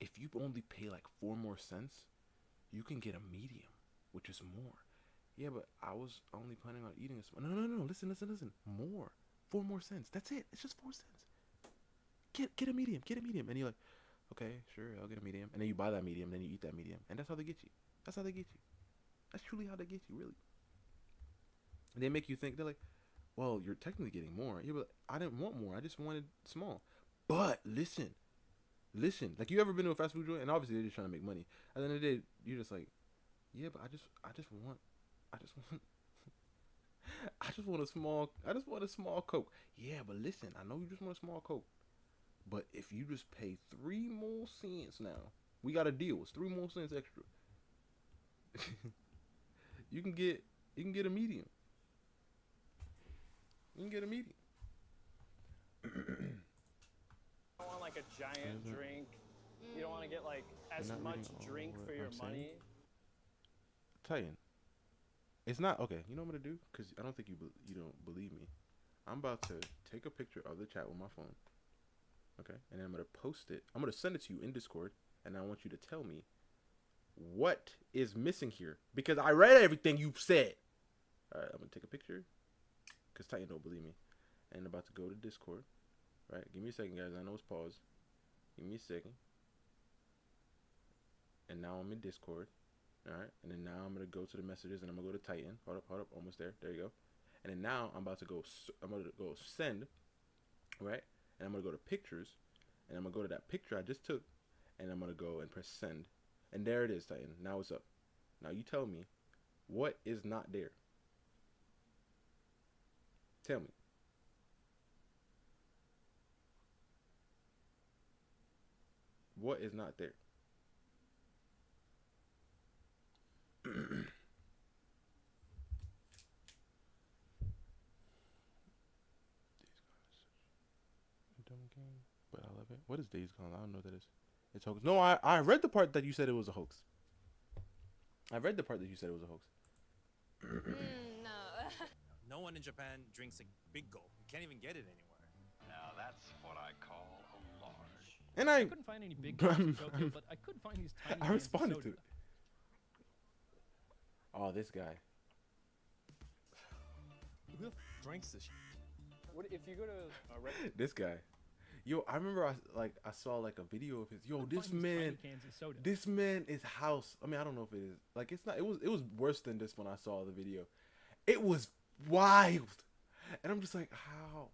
if you only pay like 4 more cents, you can get a medium, which is more. Yeah, but I was only planning on eating a small. No. Listen. More. 4 more cents. That's it. It's just 4 cents. Get a medium. And you're like, okay, sure, I'll get a medium. And then you buy that medium, then you eat that medium. And that's how they get you. That's truly how they get you, really. And they make you think, they're like, well, you're technically getting more. Yeah, but I didn't want more. I just wanted small. But listen. Like, you ever been to a fast food joint? And obviously they're just trying to make money. At the end of the day, you're just like, yeah, but I just want a small Coke. Yeah, but listen, I know you just want a small Coke. But if you just pay 3 more cents now, we got a deal. It's 3 more cents extra. You can get a medium. You don't want like a giant drink. You don't want to get like as not Mm. much reading all drink what for your I'm saying. money. Titan. It's not okay. You know what I'm gonna do? Because I don't think you don't believe me. I'm about to take a picture of the chat with my phone. Okay, and then I'm gonna post it. I'm gonna send it to you in Discord, and I want you to tell me what is missing here, because I read everything you've said. All right, I'm gonna take a picture because Titan don't believe me, and about to go to Discord. Right? Give me a second, guys. I know it's paused. Give me a second. And now I'm in Discord. Alright? And then now I'm going to go to the messages and I'm going to go to Titan. Hold up. Almost there. There you go. And then now I'm about to go send. Right? And I'm going to go to pictures. And I'm going to go to that picture I just took. And I'm going to go and press send. And there it is, Titan. Now it's up. Now you tell me what is not there. Tell me. What is not there? But I love it. What is Days Gone? I don't know what that is. It's hoax. No, I read the part that you said it was a hoax. I read the part that you said it was a hoax. No. No one in Japan drinks a big gulp. You can't even get it anywhere. Now that's what I call a large. And I couldn't find any big gulps in Tokyo, but I could find these tiny. I responded soda. to it. Oh, this guy. Who drinks this? What if you go to a restaurant? This guy. Yo, I remember I saw like a video of his. Yo, Couldn't this find these tiny man. cans of soda. This man is house. I mean, I don't know if it is. Like, it's not. It was worse than this when I saw the video. It was wild, and I'm just like, how?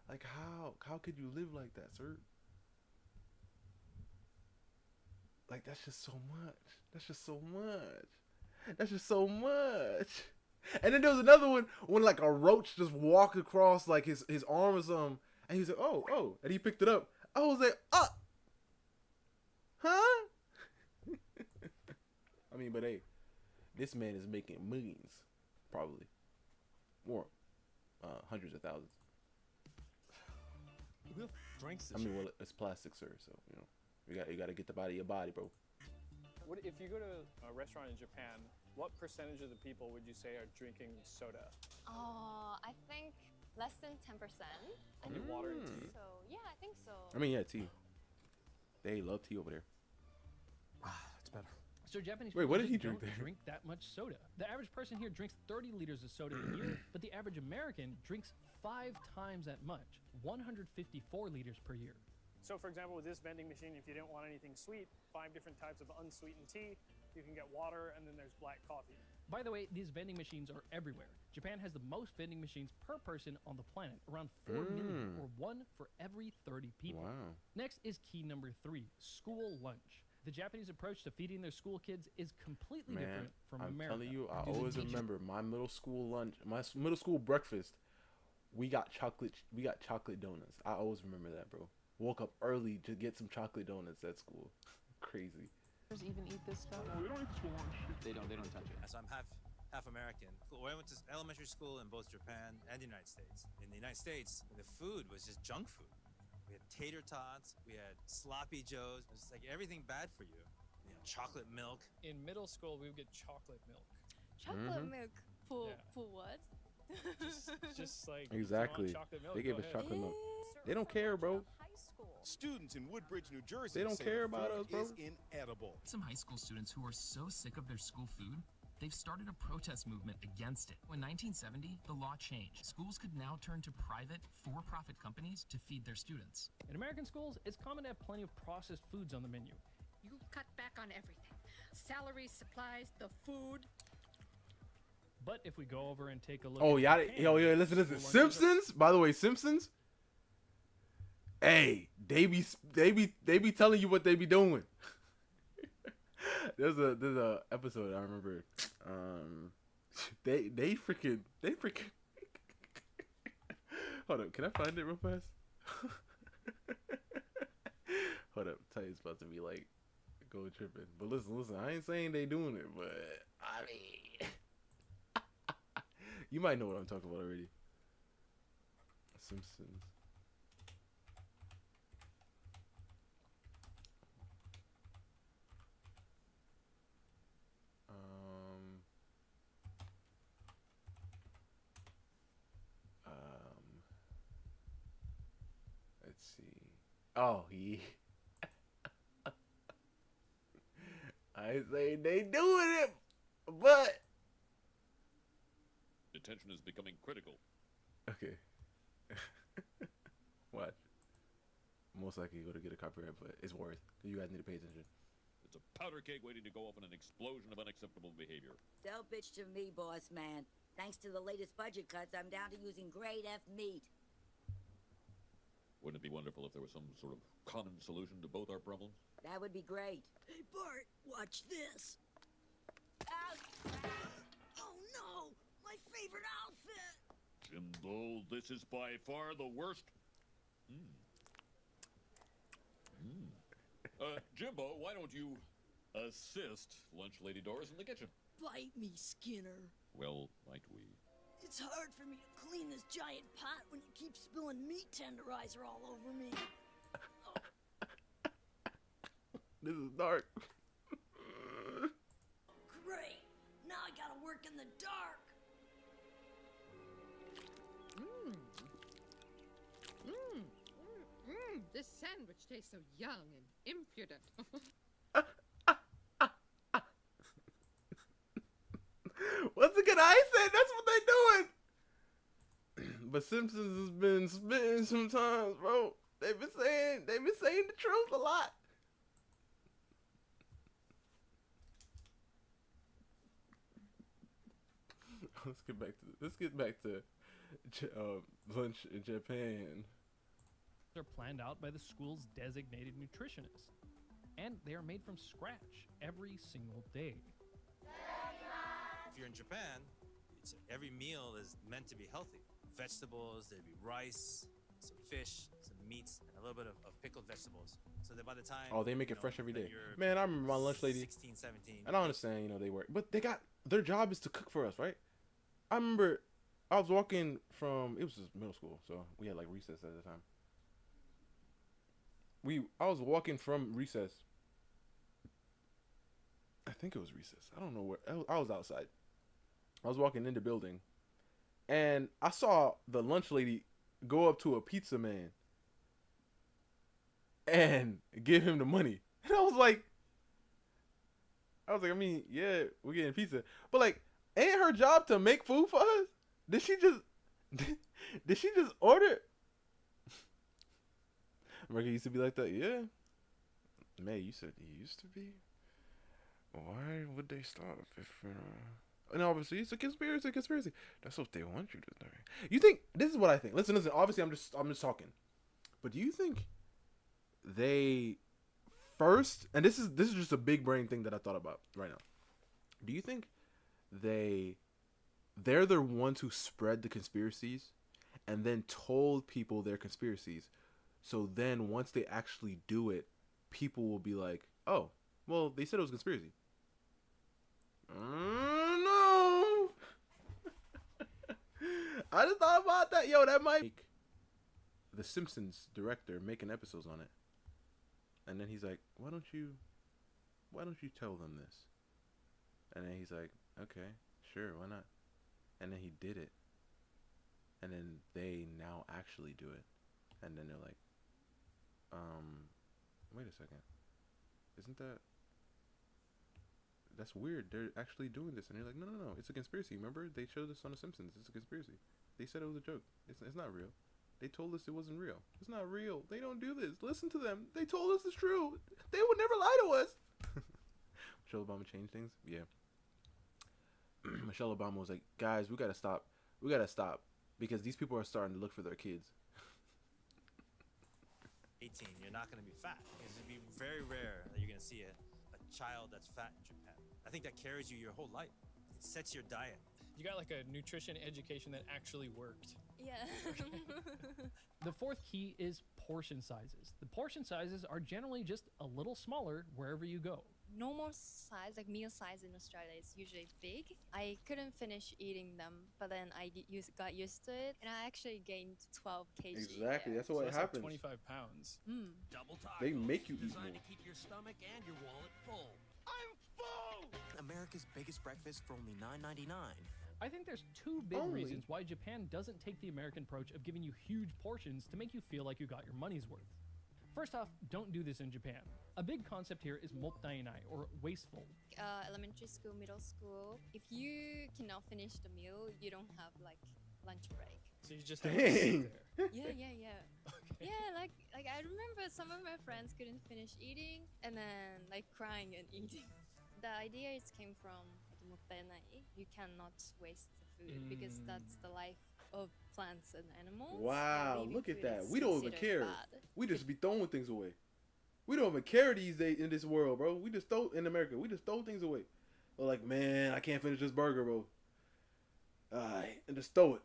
Like, how could you live like that, sir? Like, that's just so much. That's just so much. That's just so much. And then there was another one when like a roach just walked across like his arm or something, and he was like, oh, and he picked it up. I was like, huh? I mean, but hey, this man is making millions, probably, or hundreds of thousands. Who drinks this? I mean, well, it's plastic, sir. So you got to get the body of your body, bro. What if you go to a restaurant in Japan? What percentage of the people would you say are drinking soda? I think less than 10%. Only water and tea? So yeah, I think so. I mean, yeah, tea. They love tea over there. That's better. So Japanese Wait, people what did he just drink don't there? drink that much soda. The average person here drinks 30 liters of soda a year, but the average American drinks 5 times that much, 154 liters per year. So for example, with this vending machine, if you didn't want anything sweet, 5 different types of unsweetened tea, you can get water, and then there's black coffee. By the way, these vending machines are everywhere. Japan has the most vending machines per person on the planet, around 4 million, or 1 for every 30 people. Wow. Next is key number 3, school lunch. The Japanese approach to feeding their school kids is completely different from I'm America. telling you, I due to always teachers. remember my middle school lunch, my middle school breakfast. We got chocolate donuts. I always remember that, bro. Woke up early to get some chocolate donuts at school. Crazy. Even eat this stuff? We don't eat school lunch. They don't touch it. So I'm half American. I went to elementary school in both Japan and the United States. In the United States, the food was just junk food. We had tater tots, we had sloppy joes. It was like everything bad for you. You know, chocolate milk. In middle school, we would get chocolate milk. Chocolate milk for what? Just like Exactly. Milk, they gave us chocolate milk. They don't care, bro. Students in Woodbridge, New Jersey, They don't say care the about food us, bro. is inedible. Some high school students who are so sick of their school food, they've started a protest movement against it. In 1970, the law changed. Schools could now turn to private, for-profit companies to feed their students. In American schools, it's common to have plenty of processed foods on the menu. You cut back on everything. Salaries, supplies, the food. But if we go over and take a look Oh, at yeah, Japan, listen. school lunches are- Simpsons, by the way, Simpsons. Hey, they be telling you what they be doing. there's a episode I remember. They freaking. Hold up, can I find it real fast? Hold up, Titan's about to be like go tripping. But listen, I ain't saying they doing it, but I mean, you might know what I'm talking about already. Simpsons. Let's see. Oh, yeah. I ain't saying they doing it, but Detention is becoming critical. okay. most likely go to get a copyright, but it's worth. You guys need to pay attention. It's a powder keg waiting to go off in an explosion of unacceptable behavior. Don't bitch to me, boss man. Thanks to the latest budget cuts, I'm down to using grade F meat. Wouldn't it be wonderful if there was some sort of common solution to both our problems? That would be great. Hey, Bart, watch this. Oh no, my favorite outfit. Jimbo, this is by far the worst. Jimbo, why don't you assist Lunch Lady Doris in the kitchen? Bite me, Skinner. Well, might we? It's hard for me to clean this giant pot when you keep spilling meat tenderizer all over me. This is dark. Great. Now I gotta work in the dark. This sandwich tastes so young and impudent. Once again, I said that's what they doing. But Simpsons has been spitting sometimes, bro. They've been saying the truth a lot. Let's get back to lunch in Japan. They're planned out by the school's designated nutritionist, and they are made from scratch every single day. If you're in Japan, every meal is meant to be healthy. Vegetables, there'd be rice, some fish, some meats, and a little bit of pickled vegetables. So that by the time... Oh, they make it fresh every day. Man, I remember my lunch lady. 16, 17. And I understand, they work. But their job is to cook for us, right? I remember I was walking from, it was just middle school, so we had like recess at the time. I was walking from recess. I think it was recess. I don't know where. I was outside. I was walking in the building, and I saw the lunch lady go up to a pizza man and give him the money. And I was like, I mean, yeah, we're getting pizza, but like, ain't her job to make food for us? Did she just order? America used to be like that, yeah. May, you said it used to be. Why would they stop if? And obviously, it's a conspiracy. That's what they want you to think. You think this is what I think? Listen. Obviously, I'm just talking. But do you think they first? And this is just a big brain thing that I thought about right now. Do you think they're the ones who spread the conspiracies and then told people their conspiracies? So then once they actually do it, people will be like, oh, well, they said it was a conspiracy. No. I just thought about that. Yo, that might make the Simpsons director making episodes on it. And then he's like, why don't you tell them this? And then he's like, okay, sure, why not? And then he did it. And then they now actually do it. And then they're like, wait a second. That's weird. They're actually doing this. And you're like, no. It's a conspiracy. Remember? They showed this on The Simpsons. It's a conspiracy. They said it was a joke. It's not real. They told us it wasn't real. It's not real. They don't do this. Listen to them. They told us it's true. They would never lie to us. Michelle Obama changed things? Yeah. Michelle Obama was like, guys, we gotta stop. Because these people are starting to look for their kids. 18, you're not going to be fat. It's going to be very rare that you're going to see a child that's fat in Japan. I think that carries you your whole life. It sets your diet. You got like a nutrition education that actually worked. Yeah. The fourth key is portion sizes. The portion sizes are generally just a little smaller wherever you go. Normal size, like meal size in Australia, is usually big. I couldn't finish eating them, but then I got used to it, and I actually gained 12 kg. Exactly, that's what happens. Like 25 pounds. Double tacos. They make you eat designed more. to keep your stomach and your wallet full. I'm full. America's biggest breakfast for only $9.99. I think there's two big reasons why Japan doesn't take the American approach of giving you huge portions to make you feel like you got your money's worth. First off, don't do this in Japan. A big concept here is mottainai, or wasteful. Elementary school, middle school, if you cannot finish the meal, you don't have like lunch break. So you just have to sit there. Yeah. Yeah, like I remember some of my friends couldn't finish eating and then like crying and eating. The idea is came from motenai. You cannot waste the food because that's the life of plants and animals. Wow, Leaving look at food that. is We don't even considered care. bad. We just be throwing things away. We don't even care these days in this world, bro. We just throw in America. We just throw things away. We're like, man, I can't finish this burger, bro. Alright, and just throw it.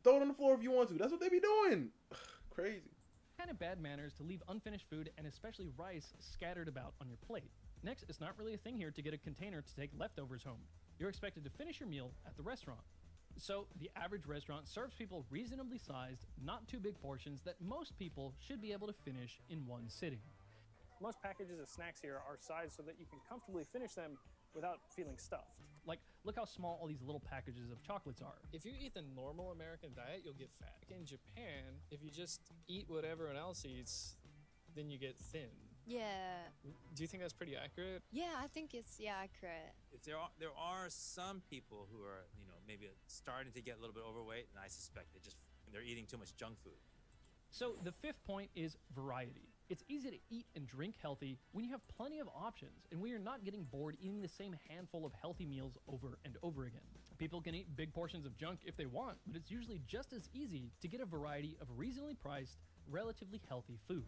Throw it on the floor if you want to. That's what they be doing. Crazy. Kind of bad manners to leave unfinished food and especially rice scattered about on your plate. Next, it's not really a thing here to get a container to take leftovers home. You're expected to finish your meal at the restaurant. So, the average restaurant serves people reasonably sized, not too big portions that most people should be able to finish in one sitting. Most packages of snacks here are sized so that you can comfortably finish them without feeling stuffed. Like, look how small all these little packages of chocolates are. If you eat the normal American diet, you'll get fat. In Japan, if you just eat what everyone else eats, then you get thin. Yeah. Do you think that's pretty accurate? Yeah, I think it's accurate. If there are some people who are, maybe starting to get a little bit overweight, and I suspect they're eating too much junk food. So the fifth point is variety. It's easy to eat and drink healthy when you have plenty of options and when you're not getting bored eating the same handful of healthy meals over and over again. People can eat big portions of junk if they want, but it's usually just as easy to get a variety of reasonably priced, relatively healthy food.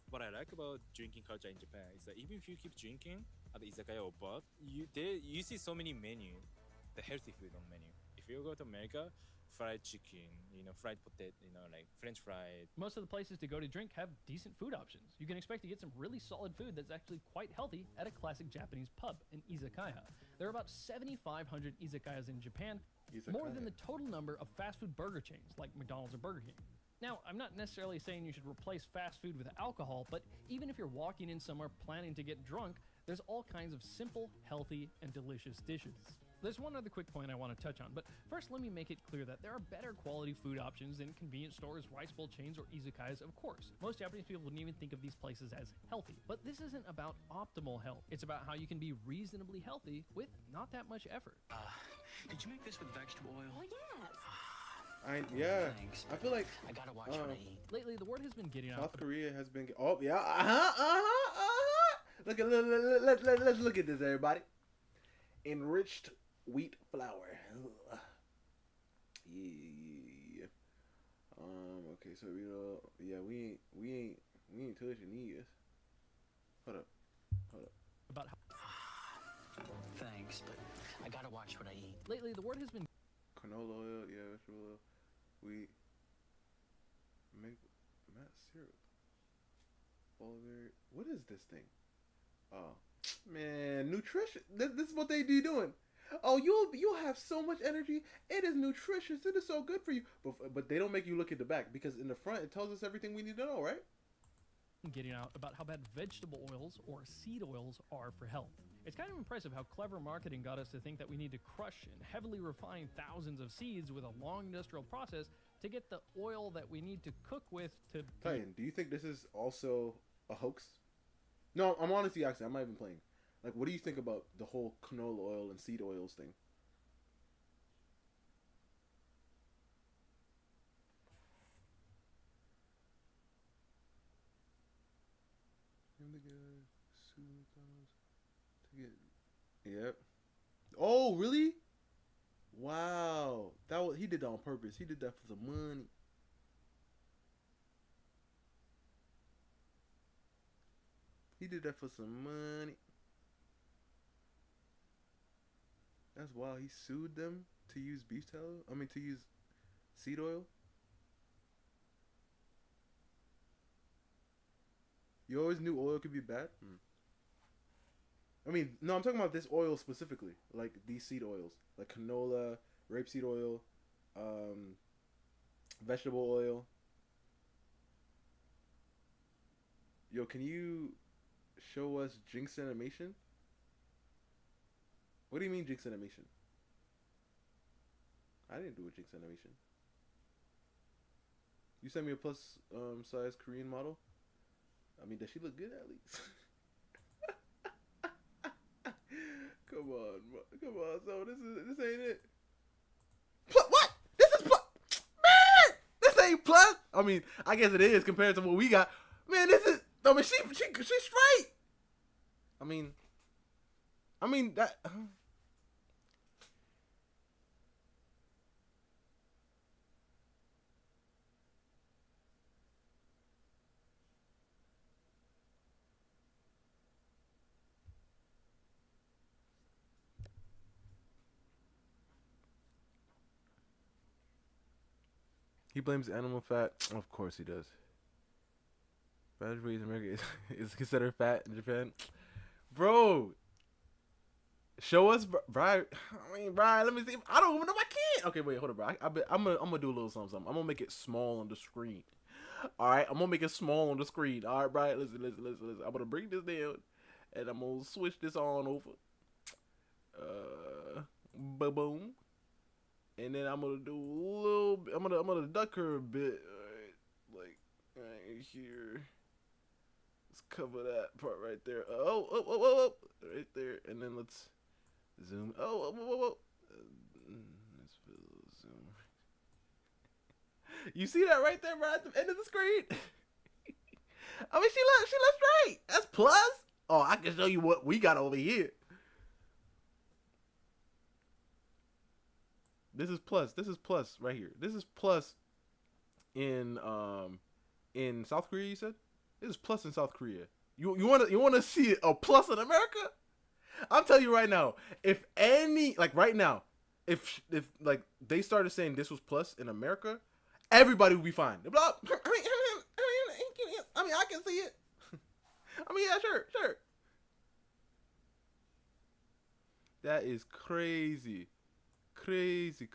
What I like about drinking culture in Japan is that even if you keep drinking at the izakaya or pub, you see so many menu, the healthy food on menu. If you go to America, fried chicken, fried potato, like French fried. Most of the places to go to drink have decent food options. You can expect to get some really solid food that's actually quite healthy at a classic Japanese pub, an izakaya. There are about 7,500 izakayas in Japan, more than the total number of fast food burger chains like McDonald's or Burger King. Now, I'm not necessarily saying you should replace fast food with alcohol, but even if you're walking in somewhere planning to get drunk, there's all kinds of simple, healthy, and delicious dishes. There's one other quick point I want to touch on, but first let me make it clear that there are better quality food options than convenience stores, rice bowl chains, or izakayas, of course. Most Japanese people wouldn't even think of these places as healthy. But this isn't about optimal health. It's about how you can be reasonably healthy with not that much effort. Did you make this with vegetable oil? Oh, yes. Thanks. I feel like I gotta watch what I eat. Lately, the word has been getting out. South Korea has been. Oh yeah, Look at let's look at this, everybody. Enriched wheat flour. Ugh. Yeah. Okay, so we ain't touching these. Hold up. About how. Thanks, but I gotta watch what I eat. Lately, the word has been. Canola oil, vegetable oil, wheat, matte syrup, Oliver. What is this thing? Oh, man, nutrition. This is what they be doing. Oh, you'll have so much energy. It is nutritious. It is so good for you. But they don't make you look at the back because in the front it tells us everything we need to know, right? Getting out about how bad vegetable oils or seed oils are for health. It's kind of impressive how clever marketing got us to think that we need to crush and heavily refine thousands of seeds with a long industrial process to get the oil that we need to cook with to... Titan, do you think this is also a hoax? No, I'm honestly asking. I'm not even playing. Like, what do you think about the whole canola oil and seed oils thing? Yep. Oh, really? Wow. He did that on purpose. He did that for the money. He did that for some money. That's wild. He sued them to use beef tallow. To use seed oil. You always knew oil could be bad? No, I'm talking about this oil specifically. Like these seed oils. Like canola, rapeseed oil, vegetable oil. Yo, can you show us Jinx animation? What do you mean Jinx animation? I didn't do a Jinx animation. You sent me a plus size Korean model? Does she look good at least? Come on, so this ain't it. What? This is plus. Man, this ain't plus. I mean, I guess it is compared to what we got. Man, this is. I mean, she's straight. I mean that. He blames animal fat. Of course he does. Fat raised in America is considered fat in Japan. Bro, show us, Brian. I mean, Brian, let me see. I don't even know. I can't. Okay, wait, hold on, bro. I'm gonna do a little something. I'm gonna make it small on the screen. All right, I'm gonna make it small on the screen. All right, Brian, listen. I'm gonna bring this down, and I'm gonna switch this on over. Boom. And then I'm gonna do a little bit. I'm gonna duck her a bit. All right, like right here. Let's cover that part right there. Oh, right there. And then let's zoom. Oh. Let's zoom. You see that right there, right at the end of the screen? I mean, she looks straight. That's plus. Oh, I can show you what we got over here. This is plus right here. This is plus in South Korea, you said? This is plus in South Korea. You wanna see a plus in America? I'm telling you right now, if any right now, if like they started saying this was plus in America, everybody would be fine. I mean, I can see it. I mean, yeah, sure. That is crazy. Crazy.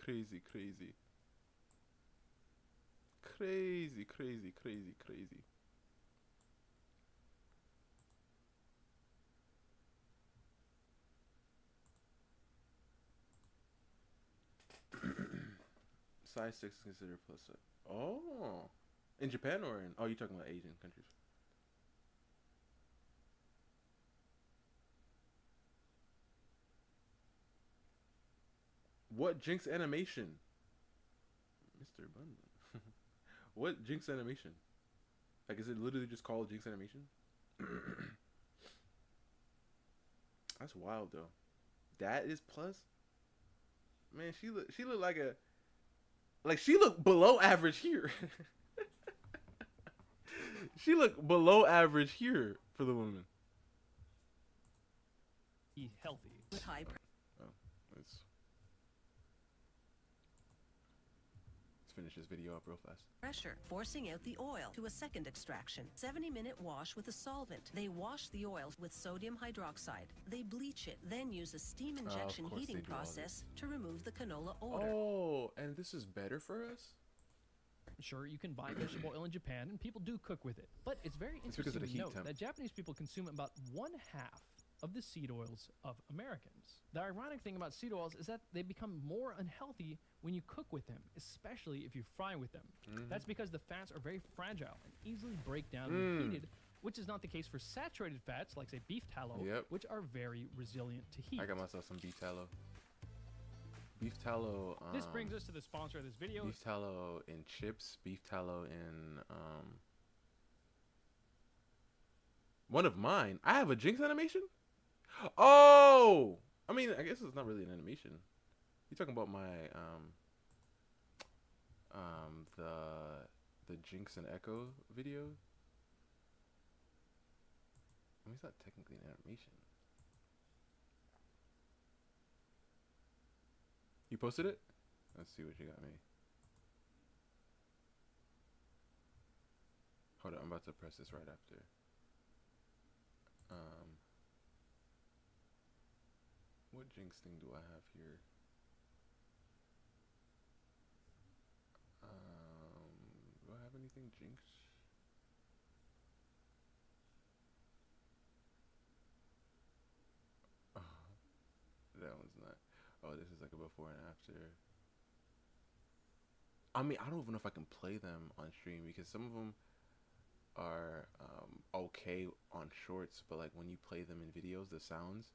Size 6 is considered plus size. Oh. In Japan or in... Oh, you're talking about Asian countries. What Jinx animation? Mr. Bun. What Jinx animation? Like, is it literally just called Jinx animation? That's wild, though. That is plus? Man, she look like a... Like, she looked below average here. She looked below average here for the woman. Be healthy. With high Let's finish this video up real fast. pressure, forcing out the oil to a second extraction. 70-minute wash with a solvent. They wash the oil with sodium hydroxide. They bleach it, then use a steam injection course heating they do all process to remove the canola odor. Oh, and this is better for us? Sure, you can buy vegetable oil in Japan, and people do cook with it. But it's very It's because interesting of the to heat note temp. that Japanese people consume about 1/2 of the seed oils of Americans. The ironic thing about seed oils is that they become more unhealthy when you cook with them, especially if you fry with them. That's because the fats are very fragile and easily break down when heated, which is not the case for saturated fats like, say, beef tallow, which are very resilient to heat. I got myself some beef tallow. Beef tallow. This brings us to the sponsor of this video. Beef tallow in chips. Beef tallow in one of mine. I have a Jinx animation. Oh, I mean, I guess it's not really an animation. You're talking about my the Jinx and Echo video. I mean, it's not technically an animation. You posted it? Let's see what you got me. Hold on, I'm about to press this right after. What Jinx thing do I have here? Do I have anything Jinx? Oh, that one's not. Oh, this is like a before and after. I mean, I don't even know if I can play them on stream because some of them are okay on shorts, but like when you play them in videos, the sounds,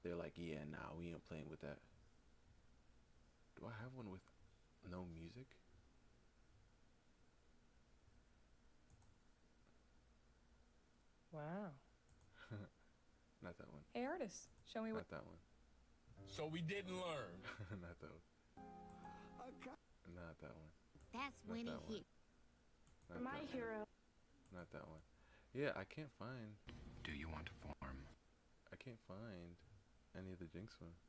they're like, yeah, nah, we ain't playing with that. Do I have one with no music? Wow. Not that one. Hey, artist, show me what. Not that one. So we didn't learn. Not that one. Not that one. That's Not when he that one. hit. Not My that one. hero. Not that one. Yeah, I can't find. Do you want to form? I can't find any of the Jinx ones.